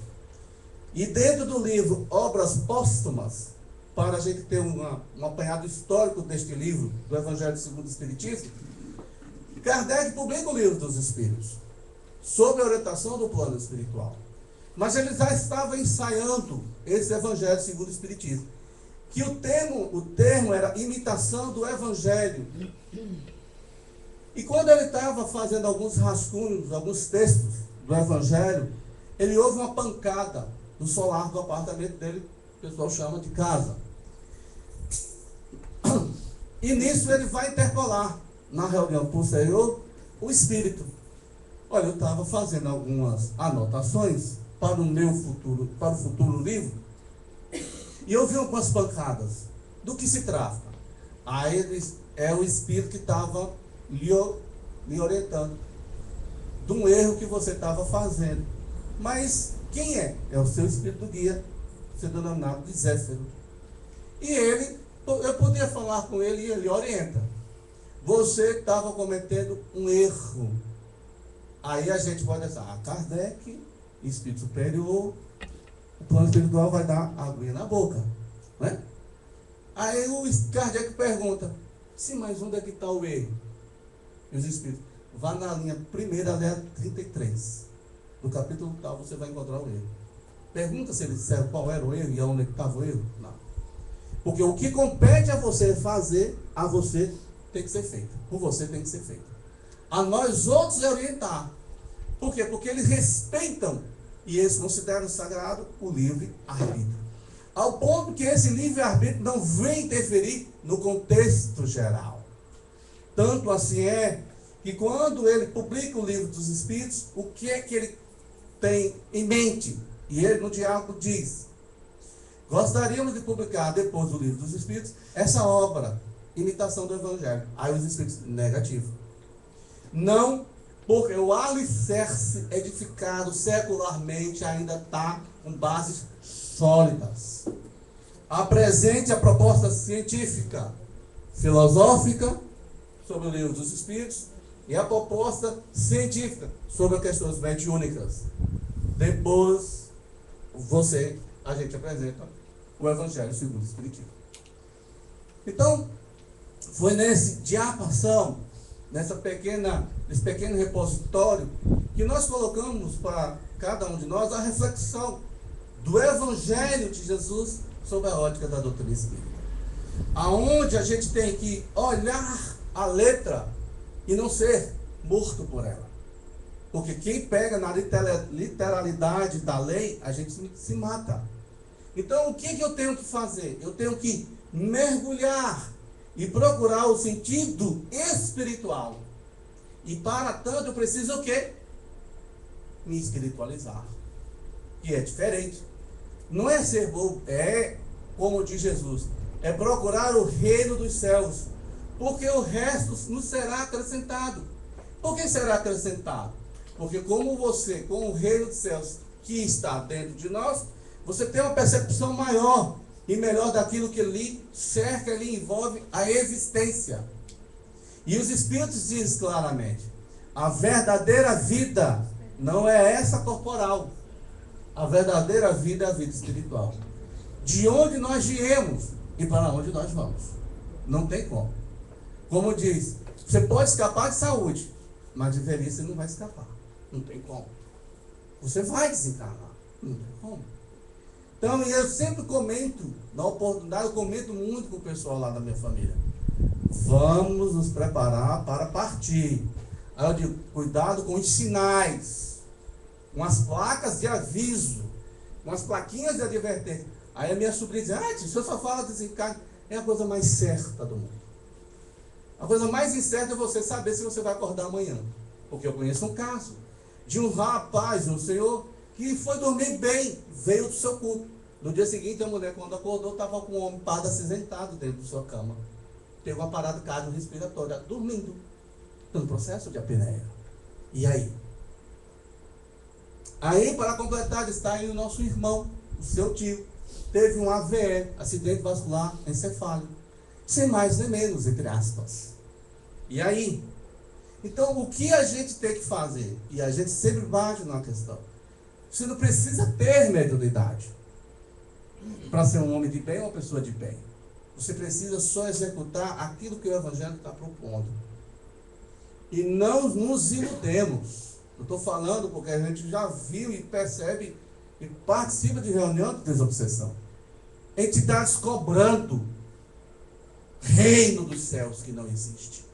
e dentro do livro Obras Póstumas, para a gente ter um apanhado histórico deste livro, do Evangelho segundo o Espiritismo, Kardec publica o Livro dos Espíritos, sob a orientação do plano espiritual. Mas ele já estava ensaiando esse Evangelho segundo o Espiritismo, que o termo era imitação do Evangelho. E quando ele estava fazendo alguns rascunhos, alguns textos do Evangelho, ele ouve uma pancada no solar do apartamento dele, que o pessoal chama de casa. E nisso ele vai interpolar, na reunião posterior, o espírito. Olha, eu estava fazendo algumas anotações para o futuro livro, e eu vi algumas pancadas. Do que se trata? Aí é o espírito que estava lhe orientando de um erro que você estava fazendo. Mas quem é? É o seu espírito guia, seu denominado de Zéfiro. E eu podia falar com ele e ele orienta: você estava cometendo um erro. Aí a gente pode pensar: Kardec, espírito superior, o plano espiritual vai dar aguinha na boca, né? Aí o Kardec pergunta: sim, mas onde é que está o erro? E os espíritos: vá na linha primeira, linha 33 do capítulo tal, você vai encontrar o erro. Pergunta se eles disseram qual era o erro e onde estava o erro. Não. Porque o que compete a você fazer, a você tem que ser feito. Por você tem que ser feito. A nós outros é orientar. Por quê? Porque eles respeitam e eles consideram sagrado o livre-arbítrio. Ao ponto que esse livre-arbítrio não vem interferir no contexto geral. Tanto assim é que quando ele publica o Livro dos Espíritos, o que é que ele tem em mente? E ele no diálogo diz: gostaríamos de publicar, depois do Livro dos Espíritos, essa obra, Imitação do Evangelho. Aí os Espíritos: negativo. Não, porque o alicerce edificado secularmente ainda está com bases sólidas. Apresente a proposta científica, filosófica, sobre o Livro dos Espíritos, e a proposta científica sobre as questões mediúnicas. Depois, a gente apresenta o Evangelho segundo o Espiritismo. Então, foi nesse diapação, nesse pequeno repositório, que nós colocamos para cada um de nós a reflexão do Evangelho de Jesus sob a ótica da doutrina espírita. Aonde a gente tem que olhar a letra e não ser morto por ela. Porque quem pega na literalidade da lei, a gente se mata. Então, o que eu tenho que fazer? Eu tenho que mergulhar e procurar o sentido espiritual. E para tanto eu preciso o quê? Me espiritualizar. Que é diferente. Não é ser bobo, é como diz Jesus, é procurar o reino dos céus, porque o resto nos será acrescentado. Por que será acrescentado? Porque como você, com o reino dos céus que está dentro de nós, você tem uma percepção maior e melhor daquilo que lhe cerca, lhe envolve a existência. E os Espíritos dizem claramente, a verdadeira vida não é essa corporal. A verdadeira vida é a vida espiritual. De onde nós viemos e para onde nós vamos. Não tem como. Como diz, você pode escapar de saúde, mas de velhice não vai escapar. Não tem como. Você vai desencarnar. Não tem como. Então, eu sempre comento, na oportunidade, eu comento muito com o pessoal lá da minha família. Vamos nos preparar para partir. Aí eu digo, cuidado com os sinais, com as placas de aviso, com as plaquinhas de advertência. Aí a minha sobrinha diz, tio, o senhor só fala desencarne. É a coisa mais certa do mundo. A coisa mais incerta é você saber se você vai acordar amanhã. Porque eu conheço um caso de um rapaz, um senhor, que foi dormir bem, veio do seu culto. No dia seguinte, a mulher, quando acordou, estava com um homem pardo acinzentado dentro da sua cama. Teve uma parada cardiorrespiratória, dormindo, no processo de apneia. E aí? Aí, para completar, está aí o nosso irmão, o seu tio, teve um AVE, acidente vascular encefálico, sem mais nem menos, entre aspas. E aí? Então, o que a gente tem que fazer? E a gente sempre bate numa questão. Você não precisa ter mediunidade para ser um homem de bem ou uma pessoa de bem. Você precisa só executar aquilo que o Evangelho está propondo. E não nos iludemos. Eu estou falando porque a gente já viu e percebe e participa de reunião de desobsessão. Entidades cobrando reino dos céus que não existe.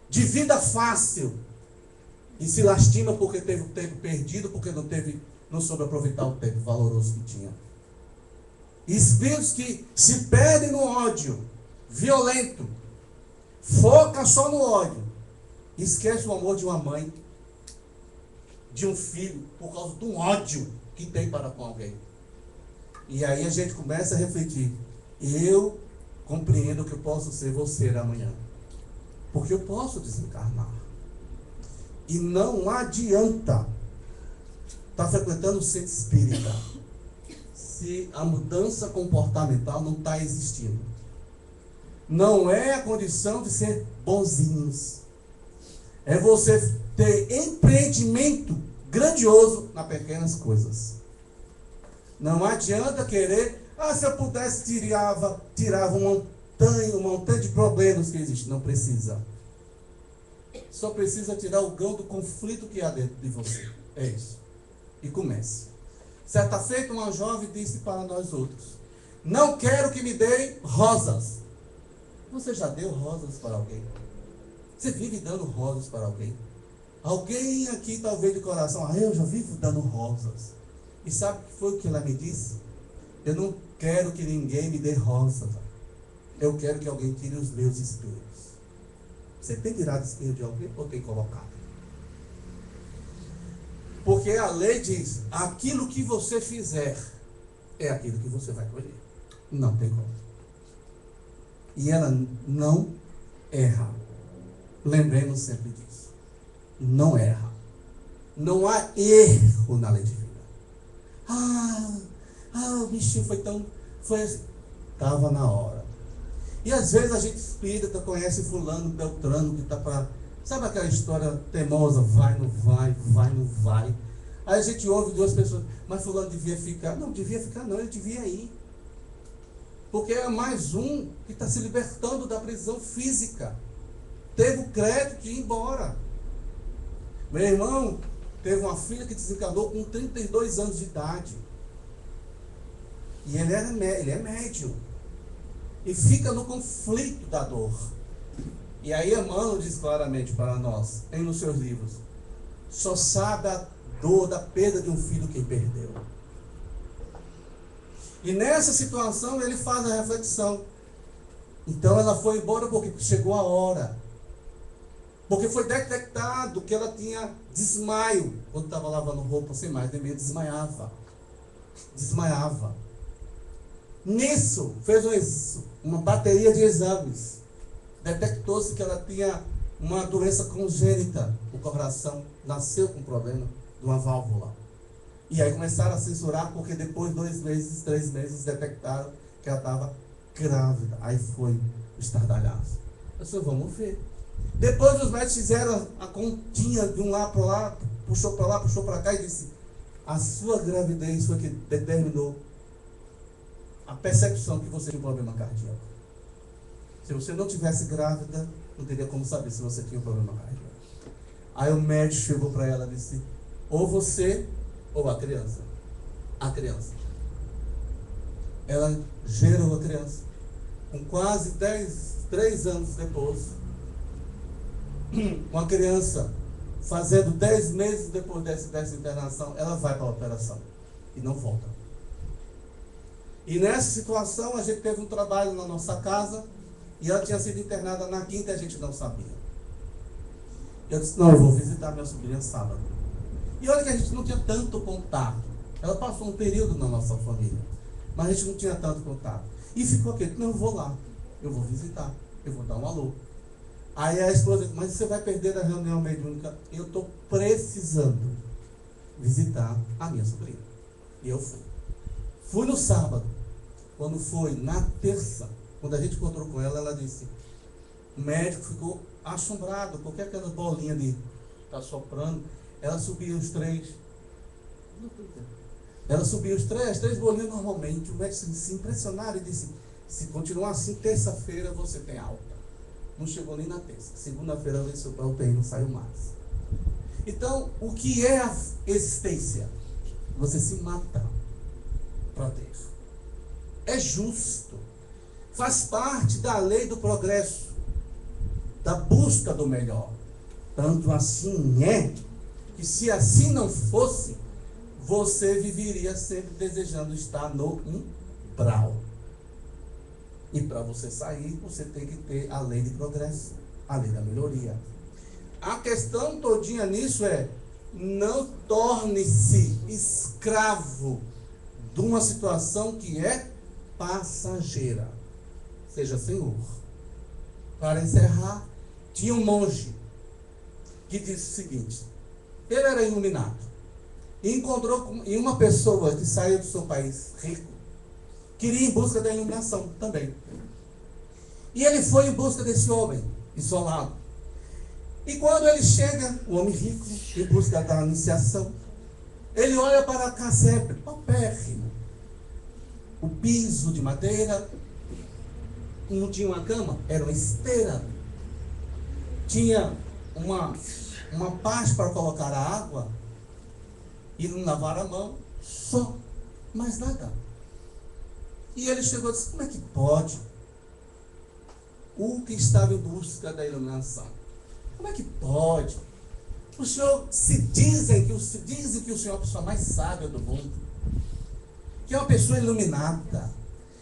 De vida fácil. E se lastima porque teve o tempo perdido, porque não soube aproveitar o tempo valoroso que tinha. Espíritos que se perdem no ódio violento, foca só no ódio, esquece o amor de uma mãe, de um filho, por causa do ódio que tem para com alguém. E aí a gente começa a refletir, eu compreendo que eu posso ser você amanhã, porque eu posso desencarnar. E não adianta estar frequentando o centro espírita se a mudança comportamental não está existindo. Não é a condição de ser bonzinhos. É você ter empreendimento grandioso nas pequenas coisas. Não adianta querer, se eu pudesse tirava um montanha de problemas que existem. Não precisa. Só precisa tirar o grão do conflito que há dentro de você. É isso. E comece. Certa feita, uma jovem disse para nós outros, não quero que me deem rosas. Você já deu rosas para alguém? Você vive dando rosas para alguém? Alguém aqui talvez de coração, eu já vivo dando rosas. E sabe o que foi o que ela me disse? Eu não quero que ninguém me dê rosas. Eu quero que alguém tire os meus espíritos. Você tem tirado espírito de alguém ou tem colocado? Porque a lei diz, aquilo que você fizer é aquilo que você vai colher. Não tem como. E ela não erra. Lembremos sempre disso. Não erra. Não há erro na lei divina. O bichinho foi assim. Estava na hora. E às vezes a gente espírita conhece fulano, beltrano, que está para... Sabe aquela história teimosa? Vai, não vai, vai, não vai. Aí a gente ouve duas pessoas, mas fulano devia ficar. Não, devia ficar não, ele devia ir. Porque é mais um que está se libertando da prisão física. Teve o crédito de ir embora. Meu irmão teve uma filha que desencarnou com 32 anos de idade. E ele é médium. E fica no conflito da dor. E aí Emmanuel diz claramente para nós, nos seus livros, só sabe a dor da perda de um filho quem perdeu. E nessa situação ele faz a reflexão. Então ela foi embora porque chegou a hora. Porque foi detectado que ela tinha desmaio. Quando estava lavando roupa sem mais nem menos, desmaiava. Desmaiava. Nisso, fez uma bateria de exames. Detectou-se que ela tinha uma doença congênita. O coração nasceu com problema de uma válvula. E aí começaram a censurar, porque depois de 2 meses, 3 meses, detectaram que ela estava grávida. Aí foi o estardalhaço. Eu disse, vamos ver. Depois os médicos fizeram a continha de um lado para lá, puxou para cá e disse, a sua gravidez foi que determinou a percepção que você tinha um problema cardíaco. Se você não tivesse grávida, não teria como saber se você tinha um problema cardíaco. Aí o médico chegou para ela e disse, ou você ou a criança. A criança. Ela gerou a criança. Com quase 3 anos depois, uma criança fazendo 10 meses depois dessa internação, ela vai para a operação e não volta. E nessa situação a gente teve um trabalho na nossa casa e ela tinha sido internada na quinta e a gente não sabia. Eu disse, não, eu vou visitar minha sobrinha sábado. E olha que a gente não tinha tanto contato. Ela passou um período na nossa família, mas a gente não tinha tanto contato. E ficou aqui, não, eu vou lá, eu vou visitar, eu vou dar um alô. Aí a esposa disse, mas você vai perder a reunião mediúnica. Eu estou precisando visitar a minha sobrinha. E eu fui. Fui no sábado. Quando foi na terça, quando a gente encontrou com ela, ela disse, o médico ficou assombrado, porque aquela bolinha de tá soprando, ela subia os 3. Ela subia as 3 bolinhas normalmente. O médico se impressionaram e disse, se continuar assim, terça-feira você tem alta. Não chegou nem na terça. Segunda-feira ela venceu para o UTI, não saiu mais. Então, o que é a existência? Você se mata para ter. É justo. Faz parte da lei do progresso, da busca do melhor. Tanto assim é que se assim não fosse, você viveria sempre desejando estar no umbral. E para você sair, você tem que ter a lei de progresso, a lei da melhoria. A questão todinha nisso é, não torne-se escravo de uma situação que é passageira. Seja senhor. Para encerrar, tinha um monge que disse o seguinte, ele era iluminado, e encontrou em uma pessoa que saiu do seu país rico, queria ir em busca da iluminação também. E ele foi em busca desse homem isolado. E quando ele chega, o homem rico, em busca da iniciação, ele olha para a casebre, paupérrimo. O piso de madeira, não tinha uma cama, era uma esteira. Tinha uma parte para colocar a água e não lavar a mão, só, mais nada. E ele chegou e disse, como é que pode? O que estava em busca da iluminação. Como é que pode? O senhor, dizem que o senhor é a pessoa mais sábia do mundo, que é uma pessoa iluminada,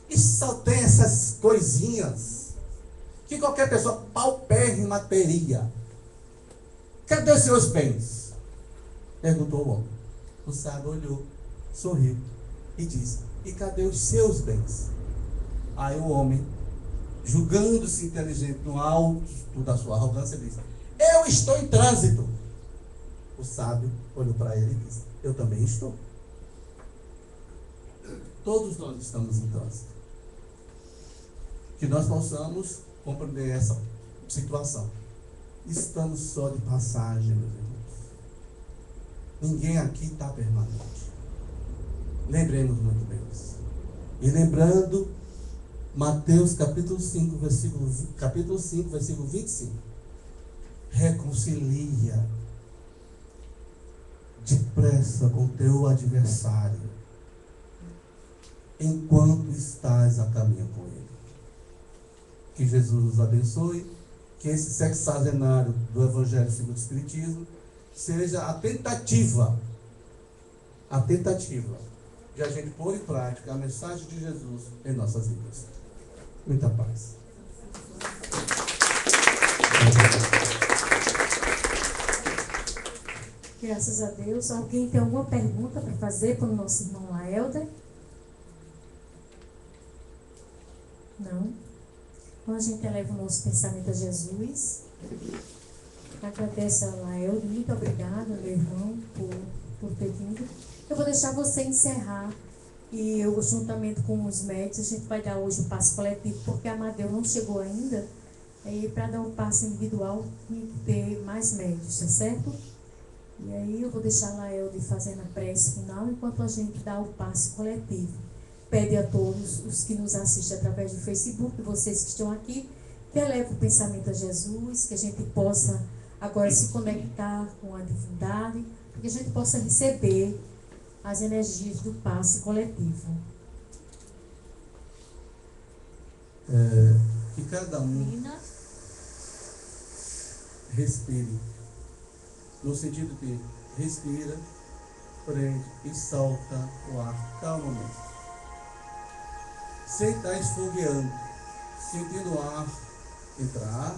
e só tem essas coisinhas, que qualquer pessoa paupérrima teria. Cadê os seus bens? Perguntou o homem. O sábio olhou, sorriu e disse, e cadê os seus bens? Aí o homem, julgando-se inteligente no alto da sua arrogância, disse, eu estou em trânsito. O sábio olhou para ele e disse, eu também estou. Todos nós estamos em trânsito. Que nós possamos compreender essa situação. Estamos só de passagem, meus irmãos. Ninguém aqui está permanente. Lembremos muito bem disso. E lembrando, Mateus capítulo 5, versículo 25. Reconcilia depressa com teu adversário, enquanto estás a caminho com ele. Que Jesus nos abençoe, que esse sexagenário do Evangelho segundo o Espiritismo seja a tentativa de a gente pôr em prática a mensagem de Jesus em nossas vidas. Muita paz.
Graças a Deus. Alguém tem alguma pergunta para fazer para o nosso irmão Laelder? Então a gente eleva o nosso pensamento a Jesus. Agradeço a Laelde, muito obrigada, meu irmão, por ter vindo. Eu vou deixar você encerrar e eu, juntamente com os médicos, a gente vai dar hoje o passe coletivo, porque a Amadeu não chegou ainda. E para dar um passe individual, tem que ter mais médicos, tá certo? E aí eu vou deixar a Laelde fazendo a prece final, enquanto a gente dá o passe coletivo. Pede a todos os que nos assistem através do Facebook, vocês que estão aqui, que elevem o pensamento a Jesus, que a gente possa agora se conectar com a divindade, para que a gente possa receber as energias do passe coletivo.
Que cada um respire, no sentido que respira, prende e solta o ar calmamente, sem estar esfogueando, sentindo o ar entrar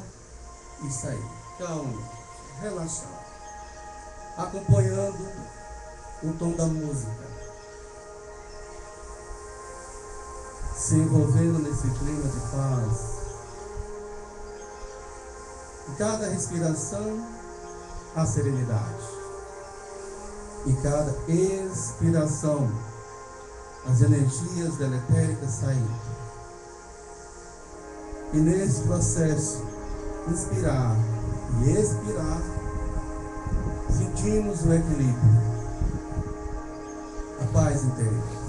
e sair, calmamente, relaxado, acompanhando o tom da música, se envolvendo nesse clima de paz. E cada respiração, a serenidade. E cada expiração, as energias deletéricas saindo. E nesse processo, inspirar e expirar, sentimos o equilíbrio, a paz interior.